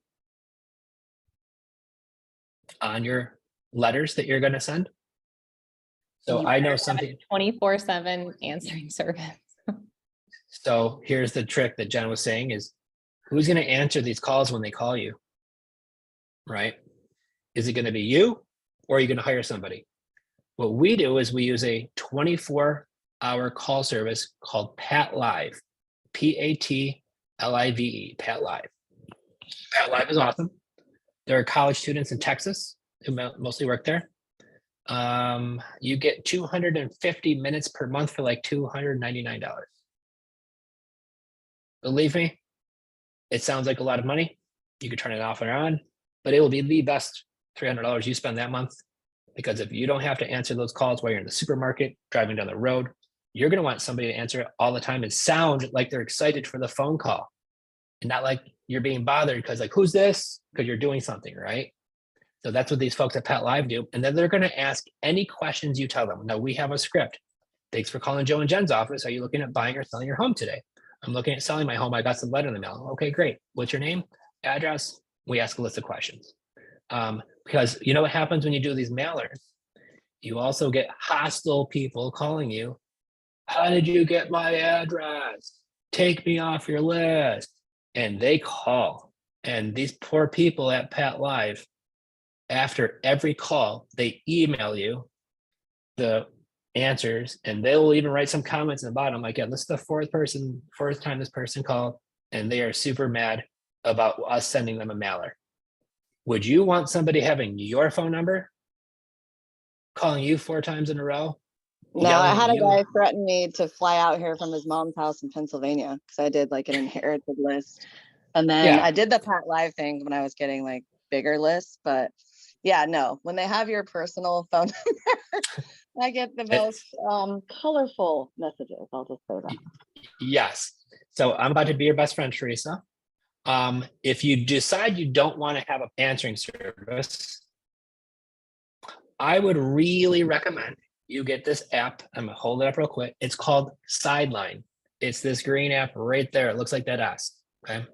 on your letters that you're going to send. So I know something. 24/7 answering service. So here's the trick that Jen was saying is, who's going to answer these calls when they call you, right? Is it going to be you, or are you going to hire somebody? What we do is we use a 24-hour call service called Pat Live, PATLIVE, Pat Live. Pat Live is awesome. There are college students in Texas who mostly work there. You get 250 minutes per month for like $299. Believe me, it sounds like a lot of money. You could turn it off and on, but it will be the best $300 you spend that month. Because if you don't have to answer those calls while you're in the supermarket, driving down the road, you're going to want somebody to answer it all the time and sound like they're excited for the phone call and not like you're being bothered because like, who's this? Because you're doing something, right? So that's what these folks at Pet Live do. And then they're going to ask any questions you tell them. Now we have a script. Thanks for calling Joe and Jen's office. Are you looking at buying or selling your home today? I'm looking at selling my home. I got some letter in the mail. Okay, great. What's your name? Address? We ask a list of questions. Because you know what happens when you do these mailers? You also get hostile people calling you. How did you get my address? Take me off your list. And they call. And these poor people at Pat Live, after every call, they email you the answers, and they will even write some comments in the bottom like, yeah, this is the fourth time this person called, and they are super mad about us sending them a mailer. Would you want somebody having your phone number calling you 4 times in a row? No, I yelling at had a you? guy threaten me to fly out here from his mom's house in Pennsylvania because I did like an inherited list. And then Yeah. I did the Pat Live thing when I was getting like bigger lists. But yeah, no, when they have your personal phone number, I get the most colorful messages. I'll just say that. Yes. So I'm about to be your best friend, Teresa. If you decide you don't want to have an answering service, I would really recommend you get this app. I'm gonna hold it up real quick. It's called Sideline. It's this green app right there. It looks like that S. Okay.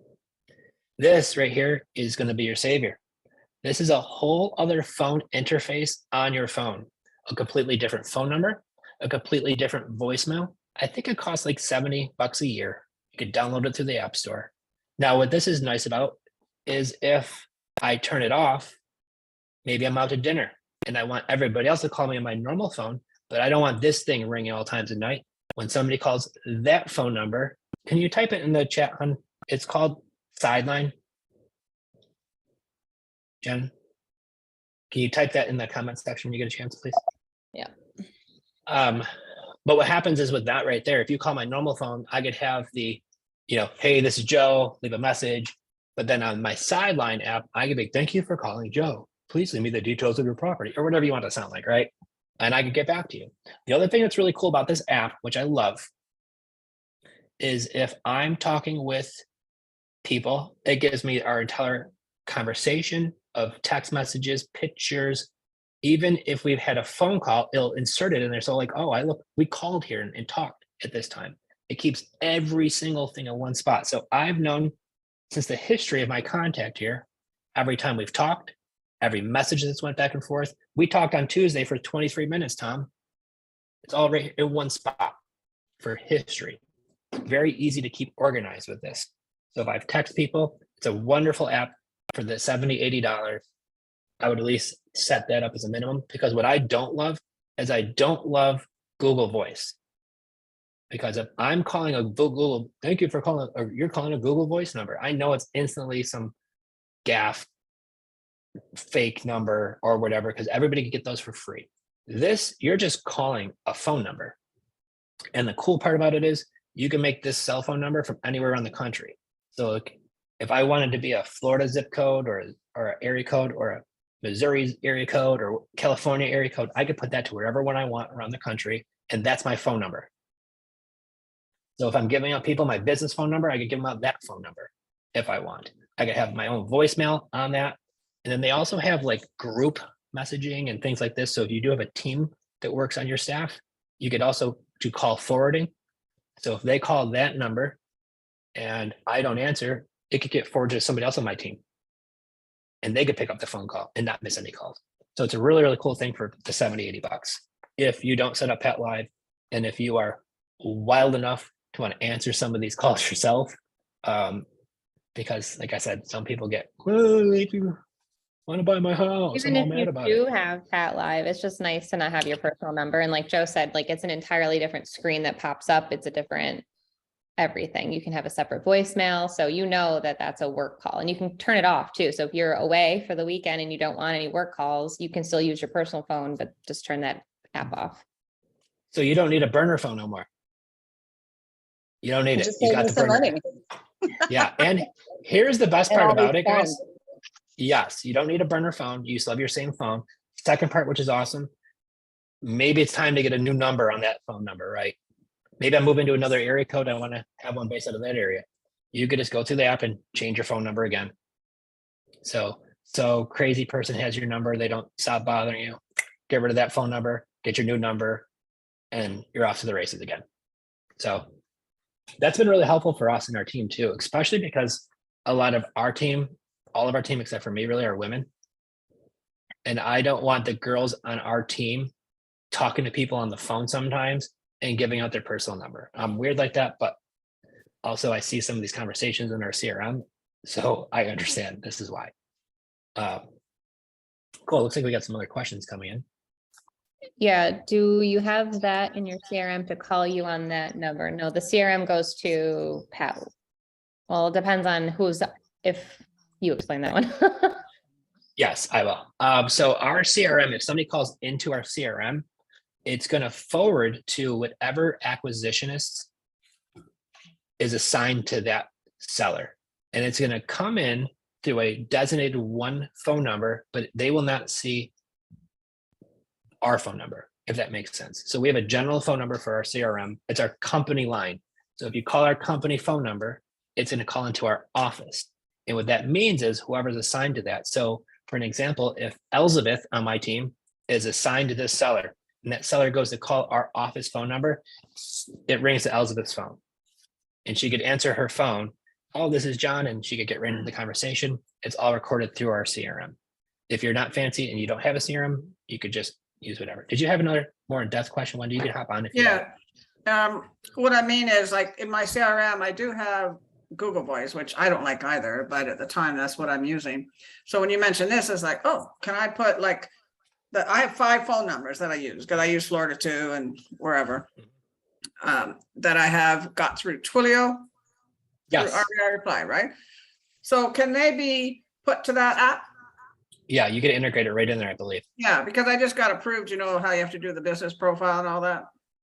This right here is going to be your savior. This is a whole other phone interface on your phone. A completely different phone number, a completely different voicemail. I think it costs like $70 a year. You could download it through the App Store. Now, what this is nice about is if I turn it off, maybe I'm out to dinner and I want everybody else to call me on my normal phone, but I don't want this thing ringing all times of night. When somebody calls that phone number, can you type it in the chat, hon? It's called Sideline. Jen, can you type that in the comment section when you get a chance, please? Yeah. But what happens is with that right there, if you call my normal phone, I could have the, hey, this is Joe, leave a message. But then on my Sideline app, I could be, thank you for calling Joe. Please leave me the details of your property or whatever you want to sound like, right? And I could get back to you. The other thing that's really cool about this app, which I love, is if I'm talking with people, it gives me our entire conversation of text messages, pictures. Even if we've had a phone call, it'll insert it in there. So like, oh, we called here and talked at this time. It keeps every single thing in one spot. So I've known since the history of my contact here, every time we've talked, every message that's went back and forth. We talked on Tuesday for 23 minutes, Tom. It's all right in one spot for history. Very easy to keep organized with this. So if I've texted people, it's a wonderful app for the $70, $80. I would at least set that up as a minimum, because what I don't love is I don't love Google Voice. Because if I'm calling a Google, thank you for calling, or you're calling a Google Voice number, I know it's instantly some gaff, fake number or whatever, because everybody can get those for free. This, you're just calling a phone number. And the cool part about it is you can make this cell phone number from anywhere around the country. So if I wanted to be a Florida zip code or an area code or a Missouri area code or California area code, I could put that to wherever one I want around the country. And that's my phone number. So if I'm giving out people my business phone number, I could give them out that phone number if I want. I could have my own voicemail on that. And then they also have like group messaging and things like this. So if you do have a team that works on your staff, you could also do call forwarding. So if they call that number and I don't answer, it could get forwarded to somebody else on my team. And they could pick up the phone call and not miss any calls. So it's a really, really cool thing for the $70, $80. If you don't set up Pet Live, and if you are wild enough to want to answer some of these calls yourself, because like I said, some people get, you want to buy my house. Even I'm all if mad you about do it. have Pat Live, it's just nice to not have your personal number. And like Joe said, like it's an entirely different screen that pops up. It's a different everything. You can have a separate voicemail. So you know that that's a work call, and you can turn it off too. So if you're away for the weekend and you don't want any work calls, you can still use your personal phone, but just turn that app off. So you don't need a burner phone no more. You don't need it. Just You save got me the some burner. money. Yeah. And here's the best And part all these about it, guys. phones. Yes, you don't need a burner phone. You still have your same phone. Second part, which is awesome. Maybe it's time to get a new number on that phone number, right? Maybe I'm moving to another area code. I want to have one based out of that area. You could just go through the app and change your phone number again. So crazy person has your number. They don't stop bothering you. Get rid of that phone number, get your new number, and you're off to the races again. So that's been really helpful for us and our team too, especially because a lot of our team, all of our team except for me really are women. And I don't want the girls on our team talking to people on the phone sometimes and giving out their personal number. I'm weird like that, but also I see some of these conversations in our CRM. So I understand this is why. Cool. Looks like we got some other questions coming in. Yeah. Do you have that in your CRM to call you on that number? No, the CRM goes to Pat. Well, it depends on if you explain that one. Yes, I will. So our CRM, if somebody calls into our CRM, it's going to forward to whatever acquisitionist is assigned to that seller. And it's going to come in through a designated one phone number, but they will not see our phone number, if that makes sense. So we have a general phone number for our CRM. It's our company line. So if you call our company phone number, it's going to call into our office. And what that means is whoever's assigned to that. So for an example, if Elizabeth on my team is assigned to this seller and that seller goes to call our office phone number, it rings to Elizabeth's phone and she could answer her phone. Oh, this is John. And she could get right into the conversation. It's all recorded through our CRM. If you're not fancy and you don't have a CRM, you could just use whatever. Did you have another more in-depth question? Wendy, you could hop on if you want. What I mean is, like, in my CRM, I do have Google Voice, which I don't like either, but at the time that's what I'm using. So when you mention this, it's like, oh, can I put like I have 5 phone numbers that I use because I use Florida too and wherever that I have got through Twilio. Yes. Through REI Reply, right? So can they be put to that app? Yeah, you can integrate it right in there, I believe. Yeah, because I just got approved, you know how you have to do the business profile and all that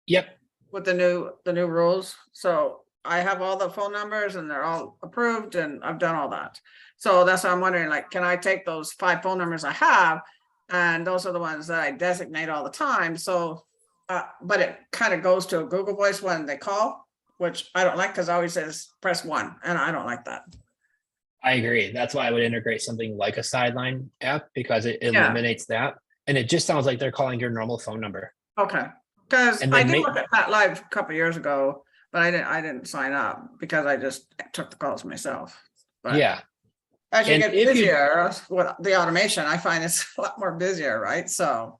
Yep. with the new rules. So I have all the phone numbers and they're all approved and I've done all that. So that's why I'm wondering, like, can I take those 5 phone numbers I have, and those are the ones that I designate all the time. So, but it kind of goes to a Google Voice when they call, which I don't like because it always says press 1, and I don't like that. I agree. That's why I would integrate something like a Sideline app because it eliminates that. And it just sounds like they're calling your normal phone number. Okay. Because And I then did look at that live a couple of years ago, but I didn't sign up because I just took the calls myself. But Yeah. as you And get if you- busier with the automation, I find it's a lot more busier, right? So,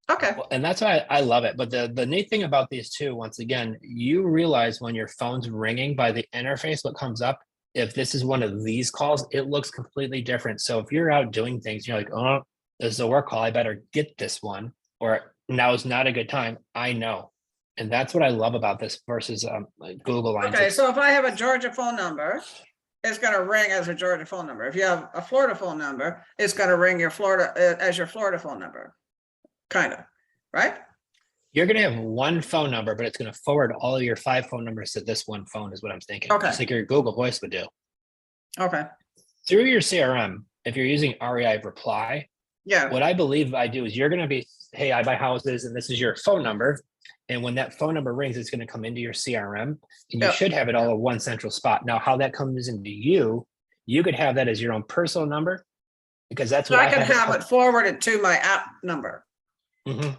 okay. Well, and that's why I love it. But the neat thing about these two, once again, you realize when your phone's ringing by the interface, what comes up, if this is one of these calls, it looks completely different. So if you're out doing things, you're like, oh, this is a work call, I better get this one, or now is not a good time. I know. And that's what I love about this versus like Google Lines. Okay, so if I have a Georgia phone number, it's going to ring as a Georgia phone number. If you have a Florida phone number, it's going to ring your Florida as your Florida phone number, kind of, right? You're going to have one phone number, but it's going to forward all of your 5 phone numbers to this one phone is what I'm thinking. Okay. Just like your Google Voice would do. Okay. Through your CRM, if you're using REI Reply, Yeah. what I believe I do is you're going to be, hey, I buy houses and this is your phone number. And when that phone number rings, it's going to come into your CRM and you should have it all in one central spot. Now, how that comes into you could have that as your own personal number because that's So what I can have it forwarded to my app number. Mm-hmm.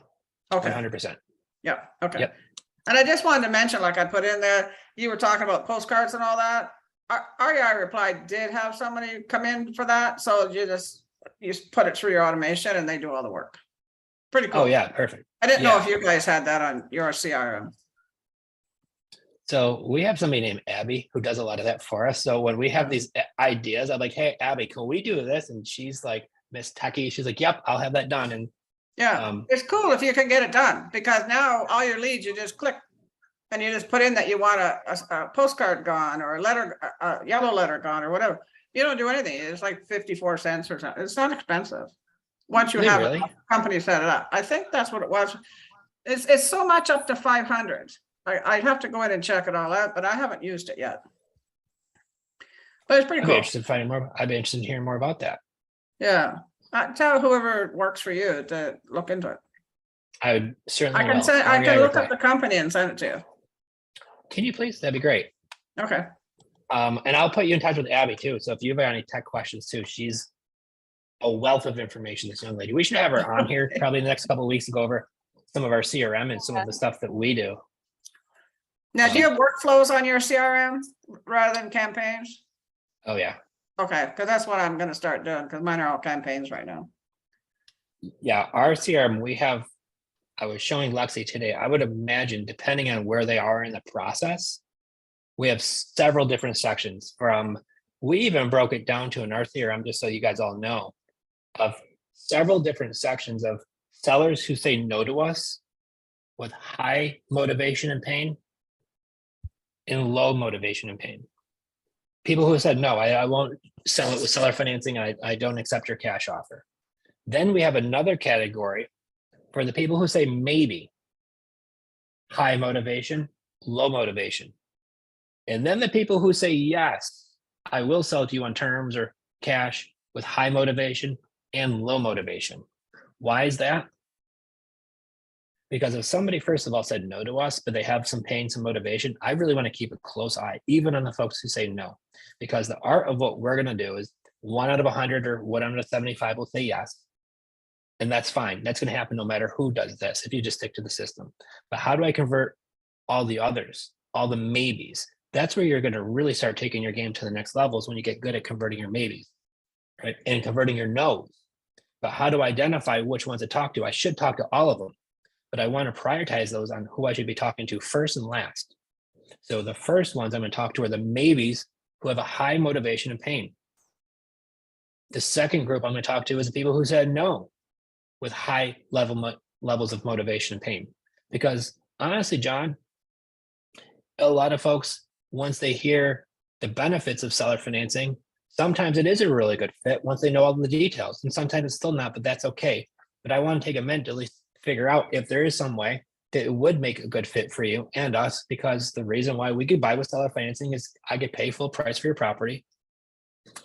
Okay. 100%. Yeah. Okay. Yep. And I just wanted to mention, like I put in there, you were talking about postcards and all that. REI Reply did have somebody come in for that. So you just put it through your automation and they do all the work. Pretty cool. Oh yeah, perfect. I didn't know if you guys had that on your CRM. So we have somebody named Abby who does a lot of that for us. So when we have these ideas, I'm like, hey, Abby, can we do this? And she's like, Miss Techie, she's like, yep, I'll have that done. And yeah, it's cool if you can get it done because now all your leads, you just click and you just put in that you want a postcard gone or a letter, a yellow letter gone or whatever. You don't do anything. It's like 54 cents or something. It's not expensive. Once you Is it have really? a company set it up. I think that's what it was. It's so much up to 500. I'd have to go in and check it all out, but I haven't used it yet. But it's pretty I'd be cool. interested in finding more. I'd be interested in hearing more about that. Yeah. Tell whoever works for you to look into it. I would certainly I can will. say, I I'll can look reply. up the company and send it to you. Can you please? That'd be great. Okay. And I'll put you in touch with Abby too. So if you have any tech questions too, she's a wealth of information, this young lady. We should have her on here probably in the next couple of weeks to go over some of our CRM and some of the stuff that we do. Now, do you have workflows on your CRM rather than campaigns? Oh yeah. Okay, because that's what I'm gonna start doing, because mine are all campaigns right now. Yeah, our CRM, we have, I was showing Lexi today, I would imagine, depending on where they are in the process, we have several different sections from, we even broke it down to in our CRM, just so you guys all know, of several different sections of sellers who say no to us with high motivation and pain and low motivation and pain. People who said, no, I won't sell it with seller financing. I don't accept your cash offer. Then we have another category for the people who say maybe, high motivation, low motivation. And then the people who say, yes, I will sell it to you on terms or cash with high motivation and low motivation. Why is that? Because if somebody, first of all, said no to us, but they have some pain, some motivation, I really want to keep a close eye, even on the folks who say no. Because the art of what we're going to do is 1 out of 100 or 1 out of 75 will say yes. And that's fine. That's going to happen no matter who does this, if you just stick to the system. But how do I convert all the others, all the maybes? That's where you're going to really start taking your game to the next levels, when you get good at converting your maybes, right? And converting your no's. But how do I identify which ones to talk to? I should talk to all of them, but I want to prioritize those on who I should be talking to first and last. So the first ones I'm going to talk to are the maybes who have a high motivation and pain. The second group I'm going to talk to is the people who said no with high levels of motivation and pain. Because honestly, John, a lot of folks, once they hear the benefits of seller financing, sometimes it is a really good fit once they know all the details, and sometimes it's still not, but that's okay. But I want to take a minute to at least figure out if there is some way that it would make a good fit for you and us, because the reason why we could buy with seller financing is I could pay full price for your property.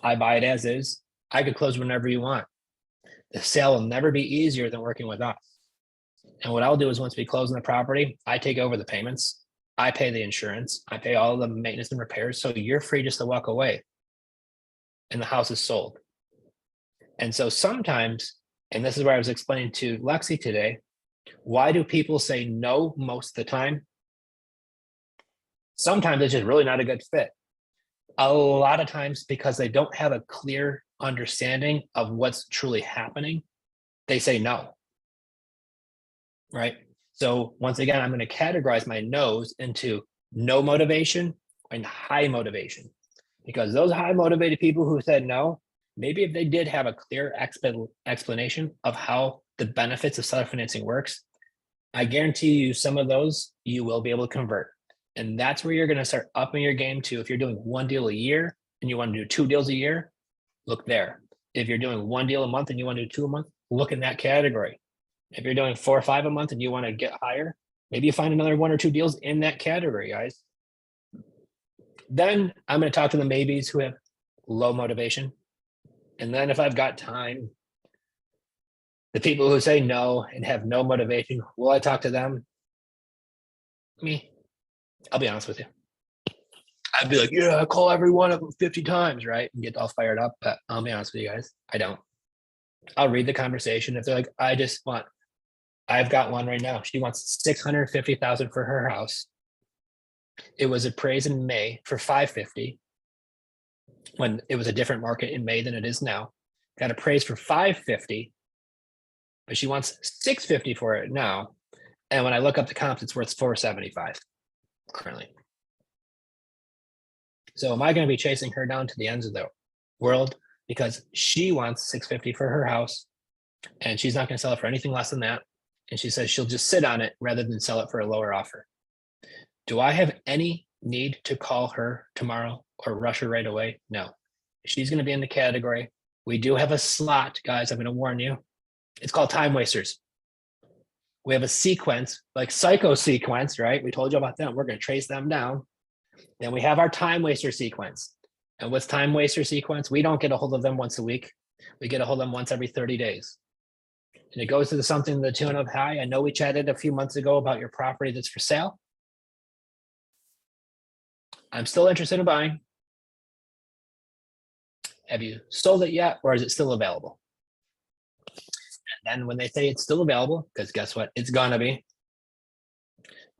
I buy it as is. I could close whenever you want. The sale will never be easier than working with us. And what I'll do is once we close on the property, I take over the payments. I pay the insurance. I pay all the maintenance and repairs. So you're free just to walk away. And the house is sold. And so sometimes, and this is where I was explaining to Lexi today, why do people say no most of the time? Sometimes it's just really not a good fit. A lot of times because they don't have a clear understanding of what's truly happening, they say no. Right? So once again, I'm going to categorize my no's into no motivation and high motivation. Because those high motivated people who said no, maybe if they did have a clear explanation of how the benefits of seller financing works, I guarantee you some of those you will be able to convert. And that's where you're going to start upping your game to. If you're doing 1 deal a year and you want to do 2 deals a year, look there. If you're doing 1 deal a month and you want to do 2 a month, look in that category. If you're doing 4 or 5 a month and you want to get higher, maybe you find another 1 or 2 deals in that category, guys. Then I'm going to talk to the maybes who have low motivation. And then if I've got time, the people who say no and have no motivation, will I talk to them? Me. I'll be honest with you. I'd be like, yeah, I call every one of them 50 times, right? And get all fired up. But I'll be honest with you guys, I don't. I'll read the conversation. If they're like, I've got one right now. She wants $650,000 for her house. It was appraised in May for $550,000 when it was a different market in May than it is now. Got appraised for $550,000, but she wants $650,000 for it now. And when I look up the comps, it's worth $475,000 currently. So am I going to be chasing her down to the ends of the world because she wants $650,000 for her house and she's not going to sell it for anything less than that? And she says she'll just sit on it rather than sell it for a lower offer. Do I have any need to call her tomorrow or rush her right away? No. She's going to be in the category. We do have a slot, guys. I'm going to warn you. It's called time wasters. We have a sequence, like psycho sequence, right? We told you about them. We're going to trace them down. Then we have our time waster sequence. And what's time waster sequence? We don't get a hold of them once a week. We get a hold of them once every 30 days. And it goes to something to the tune of, hi, I know we chatted a few months ago about your property that's for sale. I'm still interested in buying. Have you sold it yet, or is it still available? And then when they say it's still available, because guess what? It's gonna be.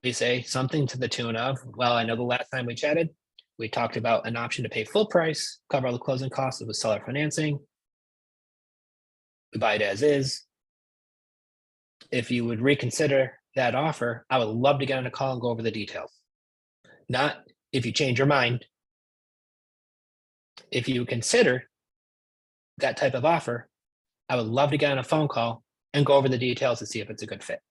We say something to the tune of, well, I know the last time we chatted, we talked about an option to pay full price, cover all the closing costs with seller financing. We buy it as is. If you would reconsider that offer, I would love to get on a call and go over the details. Not if you change your mind. If you consider that type of offer, I would love to get on a phone call and go over the details to see if it's a good fit.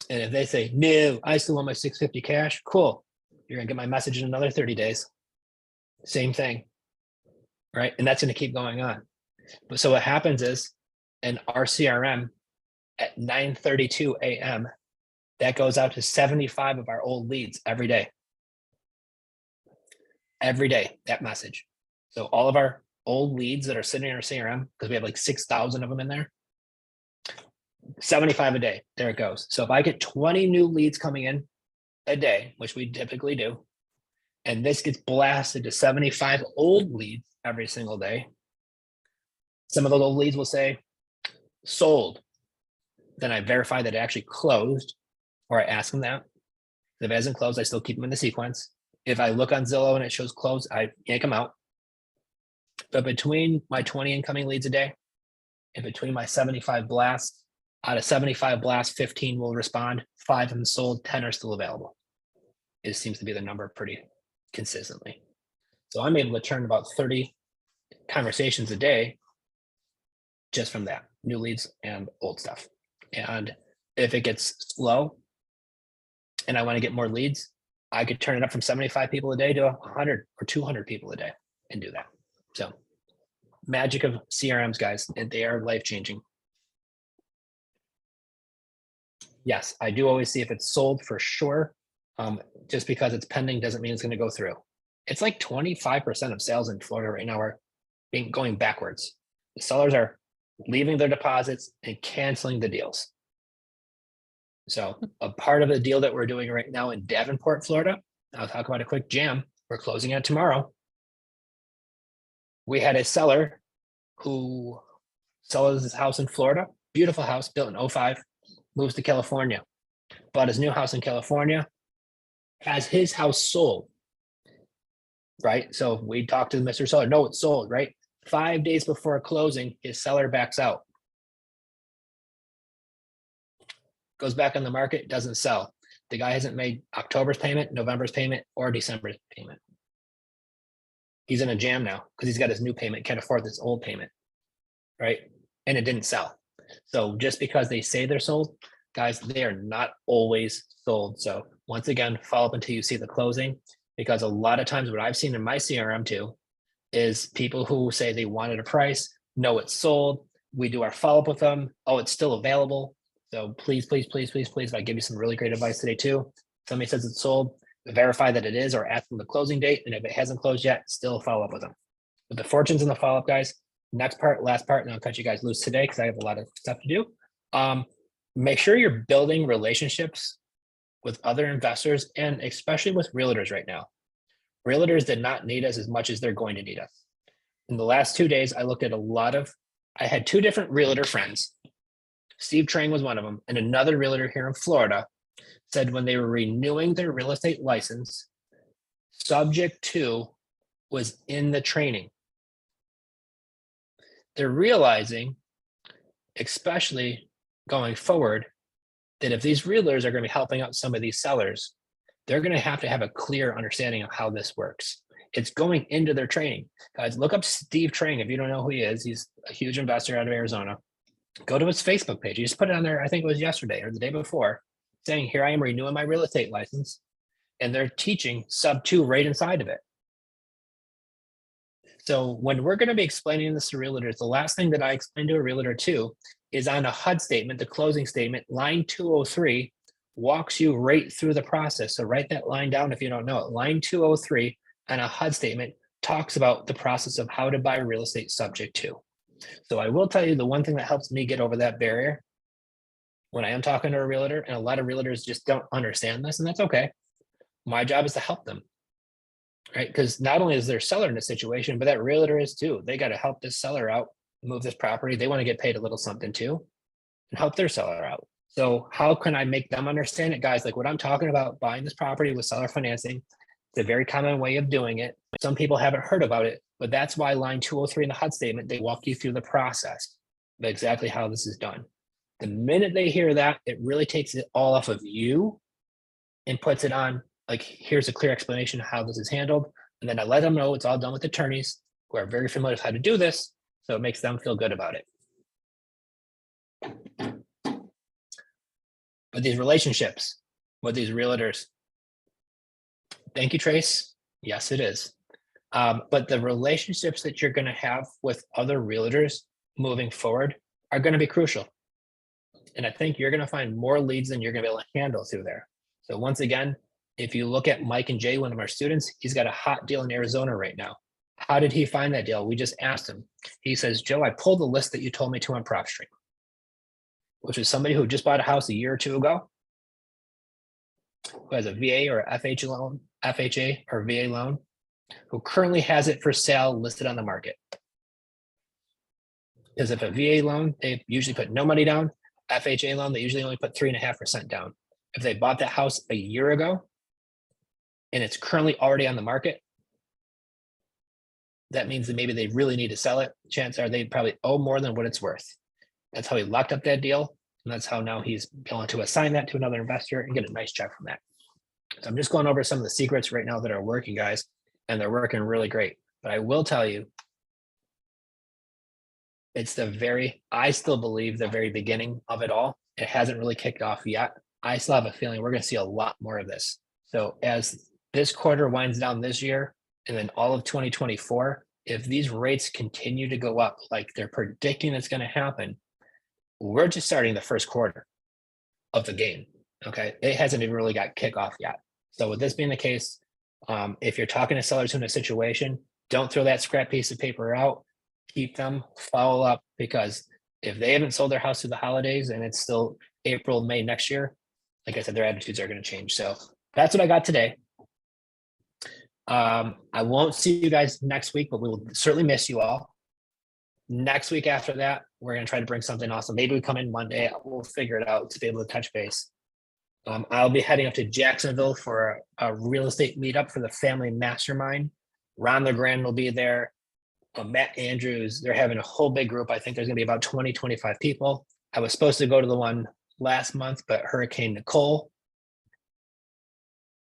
And if they say, no, I still want my $650 cash, cool. You're gonna get my message in another 30 days. Same thing, right? And that's gonna keep going on. But so what happens is in our CRM at 9:32 a.m., that goes out to 75 of our old leads every day. Every day, that message. So all of our old leads that are sitting in our CRM, because we have like 6,000 of them in there, 75 a day, there it goes. So if I get 20 new leads coming in a day, which we typically do, and this gets blasted to 75 old leads every single day, some of those old leads will say sold. Then I verify that it actually closed, or I ask them that. If it hasn't closed, I still keep them in the sequence. If I look on Zillow and it shows closed, I yank them out. But between my 20 incoming leads a day and between my 75 blasts, out of 75 blasts, 15 will respond, 5 of them sold, 10 are still available. It seems to be the number pretty consistently. So I'm able to turn about 30 conversations a day just from that, new leads and old stuff. And if it gets slow and I want to get more leads, I could turn it up from 75 people a day to 100 or 200 people a day and do that. So magic of CRMs, guys, and they are life-changing. Yes, I do always see if it's sold for sure. Just because it's pending doesn't mean it's going to go through. It's like 25% of sales in Florida right now are going backwards. The sellers are leaving their deposits and canceling the deals. So a part of the deal that we're doing right now in Davenport, Florida, I'll talk about a quick jam. We're closing it tomorrow. We had a seller who sells his house in Florida, beautiful house built in 2005, moves to California, bought his new house in California, has his house sold, right? So we talked to Mr. Seller, no, it's sold, right? 5 days before closing, his seller backs out. Goes back on the market, doesn't sell. The guy hasn't made October's payment, November's payment, or December's payment. He's in a jam now because he's got his new payment, can't afford this old payment, right? And it didn't sell. So just because they say they're sold, guys, they are not always sold. So once again, follow up until you see the closing, because a lot of times what I've seen in my CRM too is people who say they wanted a price, no, it's sold. We do our follow-up with them. Oh, it's still available. So please, please, please, please, please, I give you some really great advice today too. Somebody says it's sold, verify that it is, or ask them the closing date. And if it hasn't closed yet, still follow up with them. With the fortunes and the follow-up, guys, next part, last part, and I'll cut you guys loose today because I have a lot of stuff to do. Make sure you're building relationships with other investors and especially with realtors right now. Realtors did not need us as much as they're going to need us. In the last 2 days, I looked at I had 2 different realtor friends. Steve Trang was one of them, and another realtor here in Florida said when they were renewing their real estate license, subject to was in the training. They're realizing, especially going forward, that if these realtors are going to be helping out some of these sellers, they're going to have a clear understanding of how this works. It's going into their training. Guys, look up Steve Trang if you don't know who he is. He's a huge investor out of Arizona. Go to his Facebook page. He just put it on there, I think it was yesterday or the day before, saying, here I am renewing my real estate license. and they're teaching sub 2 right inside of it. So when we're going to be explaining this to realtors, the last thing that I explain to a realtor too is on a HUD statement, the closing statement, line 203 walks you right through the process. So write that line down if you don't know it. Line 203 on a HUD statement talks about the process of how to buy real estate subject to. So I will tell you the one thing that helps me get over that barrier when I am talking to a realtor, and a lot of realtors just don't understand this, and that's okay. My job is to help them, right? Because not only is their seller in a situation, but that realtor is too. They got to help this seller out, move this property. They want to get paid a little something too, and help their seller out. So how can I make them understand it, guys? Like what I'm talking about, buying this property with seller financing, it's a very common way of doing it. Some people haven't heard about it, but that's why line 203 in the HUD statement, they walk you through the process of exactly how this is done. The minute they hear that, it really takes it all off of you and puts it on, like, here's a clear explanation of how this is handled. And then I let them know it's all done with attorneys who are very familiar with how to do this. So it makes them feel good about it. But these relationships with these realtors, thank you, Trace. Yes, it is. But the relationships that you're going to have with other realtors moving forward are going to be crucial. And I think you're going to find more leads than you're going to be able to handle through there. So once again, if you look at Mike and Jay, one of our students, he's got a hot deal in Arizona right now. How did he find that deal? We just asked him. He says, Joe, I pulled the list that you told me to on PropStream, which is somebody who just bought a house a year or two ago, who has a VA or FHA or VA loan, who currently has it for sale listed on the market. Because if a VA loan, they usually put no money down. FHA loan, they usually only put 3.5% down. If they bought that house a year ago and it's currently already on the market, that means that maybe they really need to sell it. Chances are they probably owe more than what it's worth. That's how he locked up that deal. And that's how now he's going to assign that to another investor and get a nice check from that. So I'm just going over some of the secrets right now that are working, guys, and they're working really great. But I will tell you, it's I still believe the very beginning of it all. It hasn't really kicked off yet. I still have a feeling we're going to see a lot more of this. So as this quarter winds down this year, and then all of 2024, if these rates continue to go up like they're predicting it's going to happen, we're just starting the first quarter of the game. Okay. It hasn't even really got kickoff yet. So with this being the case, if you're talking to sellers in a situation, don't throw that scrap piece of paper out. Keep them, follow up, because if they haven't sold their house through the holidays and it's still April, May next year, like I said, their attitudes are going to change. So that's what I got today. I won't see you guys next week, but we will certainly miss you all. Next week after that, we're going to try to bring something awesome. Maybe we come in Monday. We'll figure it out to be able to touch base. I'll be heading up to Jacksonville for a real estate meetup for the family mastermind. Ron LeGrand will be there. Matt Andrews, they're having a whole big group. I think there's going to be about 20, 25 people. I was supposed to go to the one last month, but Hurricane Nicole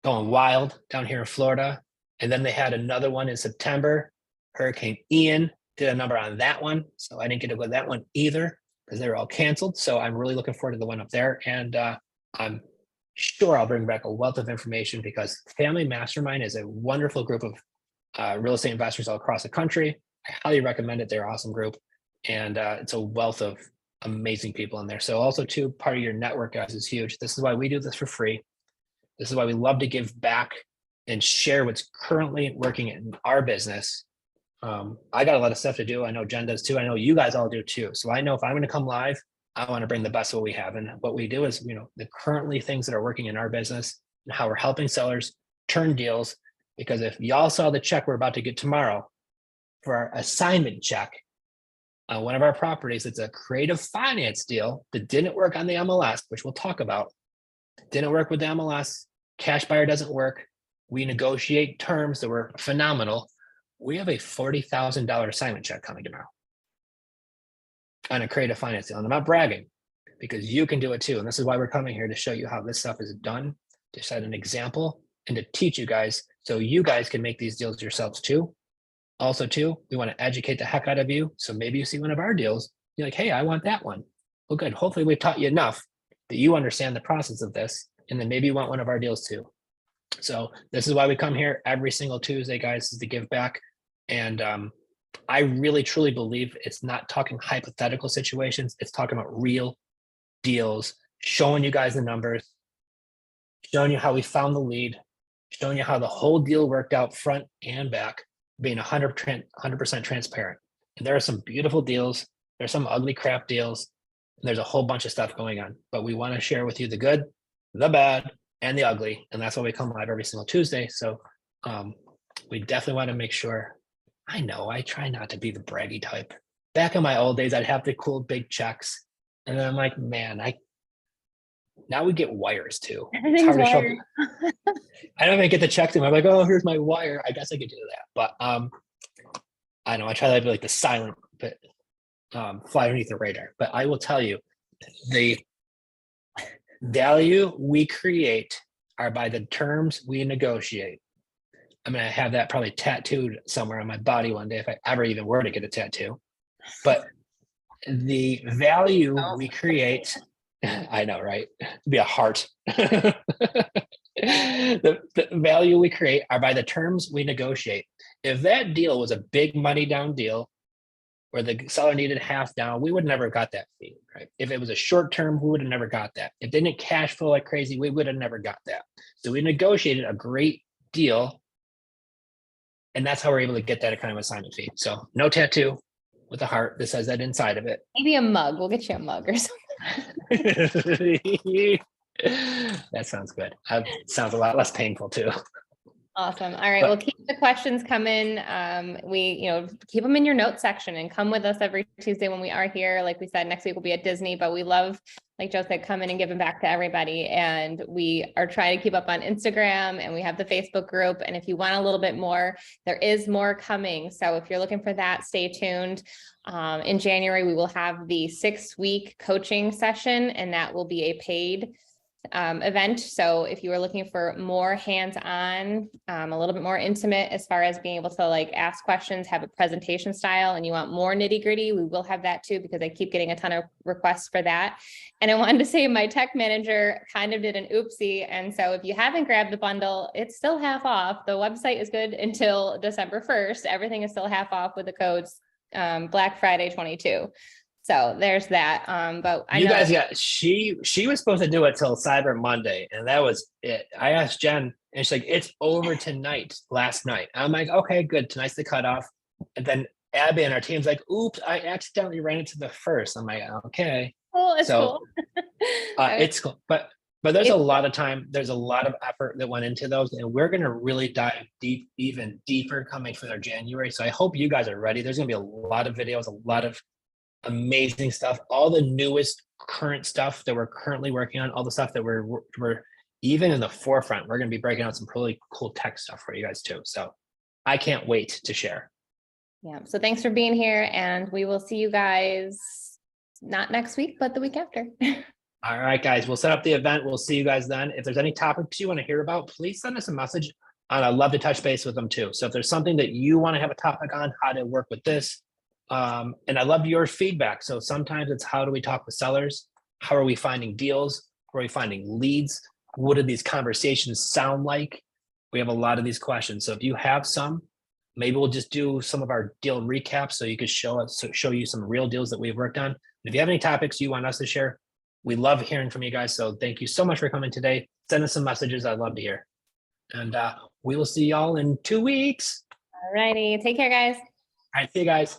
going wild down here in Florida. And then they had another one in September. Hurricane Ian did a number on that one. So I didn't get to go to that one either because they were all canceled. So I'm really looking forward to the one up there. And I'm sure I'll bring back a wealth of information because Family Mastermind is a wonderful group of real estate investors all across the country. I highly recommend it. They're an awesome group. And it's a wealth of amazing people in there. So also too, part of your network, guys, is huge. This is why we do this for free. This is why we love to give back and share what's currently working in our business. I got a lot of stuff to do. I know Jen does too. I know you guys all do too. So I know if I'm going to come live, I want to bring the best of what we have. And what we do is, the currently things that are working in our business and how we're helping sellers turn deals. Because if y'all saw the check we're about to get tomorrow for our assignment check on one of our properties, it's a creative finance deal that didn't work on the MLS, which we'll talk about. Didn't work with the MLS. Cash buyer doesn't work. We negotiate terms that were phenomenal. We have a $40,000 assignment check coming tomorrow on a creative finance deal. And I'm not bragging because you can do it too. And this is why we're coming here to show you how this stuff is done, to set an example and to teach you guys so you guys can make these deals yourselves too. Also too, we want to educate the heck out of you. So maybe you see one of our deals, you're like, hey, I want that one. Well, good. Hopefully we've taught you enough that you understand the process of this. And then maybe you want one of our deals too. So this is why we come here every single Tuesday, guys, is to give back. And I really, truly believe it's not talking hypothetical situations. It's talking about real deals, showing you guys the numbers, showing you how we found the lead, showing you how the whole deal worked out front and back, being 100% transparent. And there are some beautiful deals. There's some ugly crap deals. And there's a whole bunch of stuff going on, but we want to share with you the good, the bad, and the ugly. And that's why we come live every single Tuesday. So we definitely want to make sure. I know I try not to be the braggy type. Back in my old days, I'd have the cool big checks. And then I'm like, man, now we get wires too. It's hard to show. I don't even get the check to them. I'm like, oh, here's my wire. I guess I could do that. But I know I try to be like the silent, but fly underneath the radar. But I will tell you, the value we create are by the terms we negotiate. I'm going to have that probably tattooed somewhere on my body one day if I ever even were to get a tattoo. But the value we create, I know, right? It'd be a heart. The value we create are by the terms we negotiate. If that deal was a big money down deal where the seller needed half down, we would never got that fee, right? If it was a short term, we would have never got that. If they didn't cash flow like crazy, we would have never got that. So we negotiated a great deal. And that's how we're able to get that kind of assignment fee. So no tattoo with a heart that says that inside of it. Maybe a mug. We'll get you a mug or something. That sounds good. Sounds a lot less painful too. Awesome. All right. Well, keep the questions coming. Keep them in your notes section and come with us every Tuesday when we are here. Like we said, next week we'll be at Disney, but we love, like Joe said, coming and giving back to everybody. And we are trying to keep up on Instagram, and we have the Facebook group. And if you want a little bit more, there is more coming. So if you're looking for that, stay tuned. In January, we will have the 6-week coaching session, and that will be a paid event. So if you are looking for more hands-on, a little bit more intimate as far as being able to like ask questions, have a presentation style, and you want more nitty-gritty, we will have that too, because I keep getting a ton of requests for that. And I wanted to say my tech manager kind of did an oopsie. And so if you haven't grabbed the bundle, it's still half off. The website is good until December 1st. Everything is still half off with the codes Black Friday 22. So there's that. But I know guys got, she was supposed to do it till Cyber Monday, and that was it. I asked Jen, and she's like, it's over tonight, last night. I'm like, okay, good. Tonight's the cutoff. And then Abby and our team's like, oops, I accidentally ran into the first. I'm like, okay. Cool, it's so, cool. It's cool. But there's a lot of time, there's a lot of effort that went into those, and we're going to really dive deep, even deeper coming for their January. So I hope you guys are ready. There's going to be a lot of videos, a lot of amazing stuff, all the newest current stuff that we're currently working on, all the stuff that we're even in the forefront. We're going to be breaking out some really cool tech stuff for you guys too. So I can't wait to share. Yeah. So thanks for being here, and we will see you guys not next week, but the week after. All right, guys, we'll set up the event. We'll see you guys then. If there's any topics you want to hear about, please send us a message. And I'd love to touch base with them too. So if there's something that you want to have a topic on, how to work with this, and I love your feedback. So sometimes it's how do we talk with sellers? How are we finding deals? How are we finding leads? What do these conversations sound like? We have a lot of these questions. So if you have some, maybe we'll just do some of our deal recaps so you could show you some real deals that we've worked on. And if you have any topics you want us to share, we love hearing from you guys. So thank you so much for coming today. Send us some messages. I'd love to hear. And we will see y'all in 2 weeks. All righty. Take care, guys. All right, see you guys.